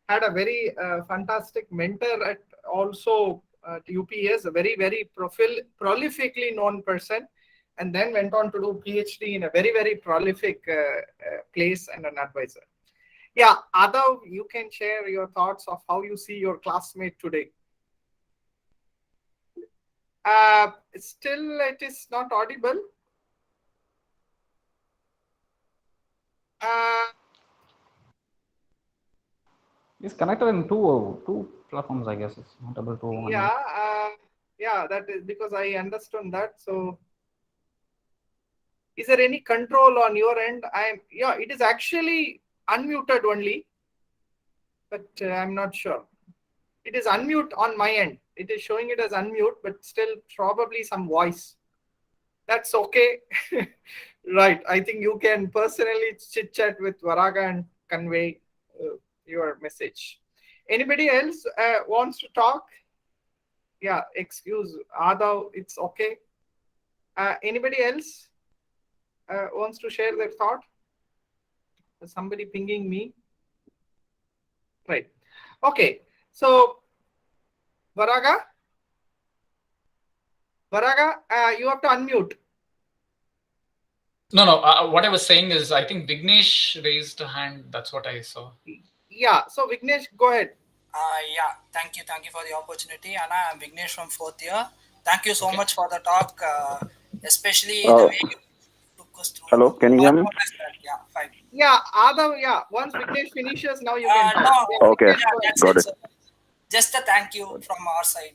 had a very fantastic mentor at also UPS, a very, very prolifically known person, and then went on to do PhD in a very, very prolific place and an advisor. Yeah, Adav, you can share your thoughts of how you see your classmate today. Still, it is not audible. He's connected in two platforms, I guess. It's not able to. Yeah, that is because I understood that. So, is there any control on your end? It is actually unmuted only, but I'm not sure. It is unmute on my end. It is showing it as unmute, but still probably some voice. That's okay. Right. I think you can personally chit chat with Varaga and convey your message. Anybody else wants to talk? Yeah, excuse Adav, it's okay. Anybody else wants to share their thought? Somebody pinging me. Right. Okay. So, Varaga, you have to unmute. No. What I was saying is, I think Vignesh raised a hand. That's what I saw. Yeah. So, Vignesh, go ahead. Yeah, thank you for the opportunity. Anna, I'm Vignesh from 4th year. Thank you so much for the talk, especially the way you took us through. Hello, can you hear me? Yeah, fine. Yeah, Adav, yeah. Once Vignesh finishes, now you can talk. No, Okay, yeah, that's got it. Just a thank you from our side.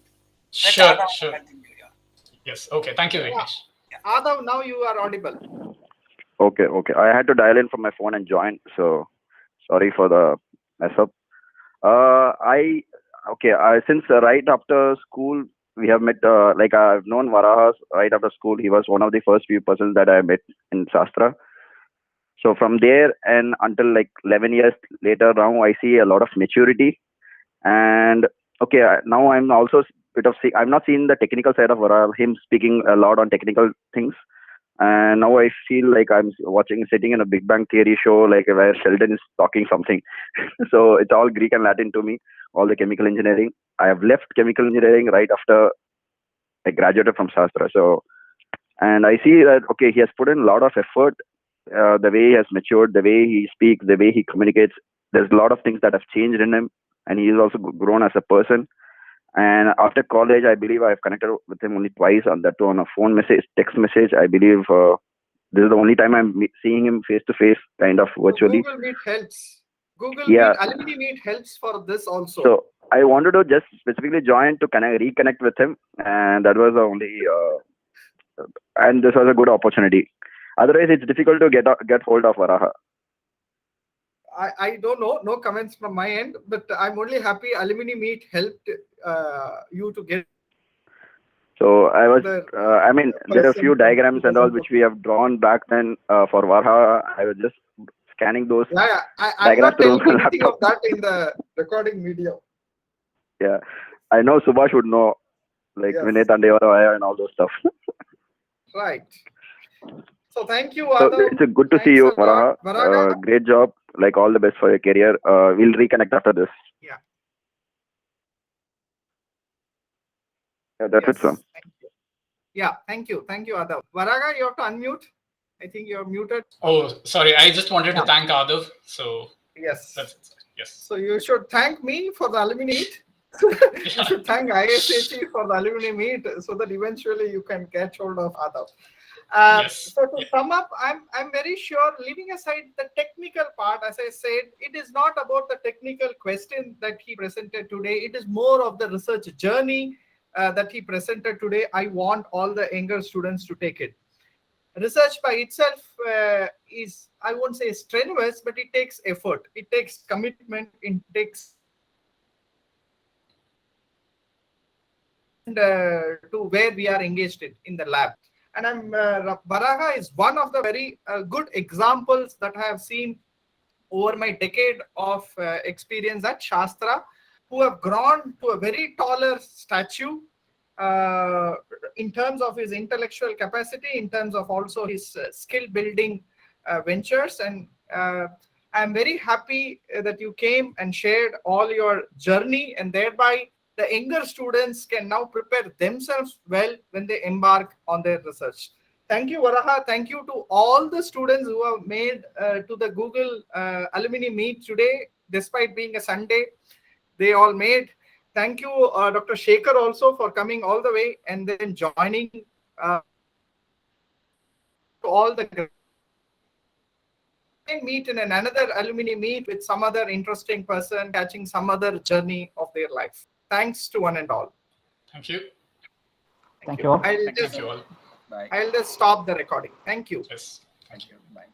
Let Sure. Adav continue, yeah. Yes. Okay. Thank you, Vignesh. Adav, now you are audible. Okay. I had to dial in from my phone and join, so sorry for the mess up. Since right after school we have met. I've known Varaha right after school. He was one of the first few persons that I met in Sastra. So from there and until like 11 years later, now I see a lot of maturity. And now I'm also I'm not seeing the technical side of Varaha, him speaking a lot on technical things. And now I feel like I'm sitting in a Big Bang Theory show, like where Sheldon is talking something. So it's all Greek and Latin to me, all the chemical engineering. I have left chemical engineering right after I graduated from Sastra. So, and I see that, he has put in a lot of effort, the way he has matured, the way he speaks, the way he communicates. There's a lot of things that have changed in him, and he has also grown as a person. And after college, I believe I've connected with him only twice, on that too, on a phone message, text message. I believe this is the only time I'm seeing him face to face, kind of virtually. Google Meet helps. Alumni Meet helps for this also. So I wanted to just specifically join to reconnect with him, and that was the only. And this was a good opportunity. Otherwise, it's difficult to get hold of Varaha. I don't know, no comments from my end, but I'm only happy Alumni Meet helped you to get. So I was, there are a few diagrams and all which we have drawn back then for Varaha. I was just scanning those. Yeah, I'm not telling anything of that in the recording video. Yeah, I know Subhash would know, like Vinay Tandevara and all those stuff. Right. So thank you, So Adav. it's good to see you, Varaha. Great job. Like, all the best for your career. We'll reconnect after this. Yeah. That's it, sir. Thank you, Adav. Varaga, you have to unmute. I think you're muted. Oh, sorry. I just wanted to thank Adav. So yes, that's it. Yes. So you should thank me for the Alumni Meet. You should thank IIChE for the Alumni Meet, so that eventually you can catch hold of Adav. So to sum up, I'm very sure, leaving aside the technical part, as I said, it is not about the technical question that he presented today. It is more of the research journey that he presented today. I want all the younger students to take it. Research by itself is, I won't say strenuous, but it takes effort. It takes commitment. It takes to where we are engaged in the lab. And Varaha is one of the very good examples that I have seen over my decade of experience at Shastra, who have grown to a very taller statue in terms of his intellectual capacity, in terms of also his skill building ventures. And I'm very happy that you came and shared all your journey, and thereby the younger students can now prepare themselves well when they embark on their research. Thank you, Varaha. Thank you to all the students who have made to the Google Alumni Meet today, despite being a Sunday. They all made. Thank you, Dr. Shekhar, also for coming all the way and then joining all the meet in another alumni meet with some other interesting person, catching some other journey of their life. Thanks to one and all. Thank you. Thank you all. Thank you all. Bye. I'll just stop the recording. Thank you. Yes. Thank you. Bye.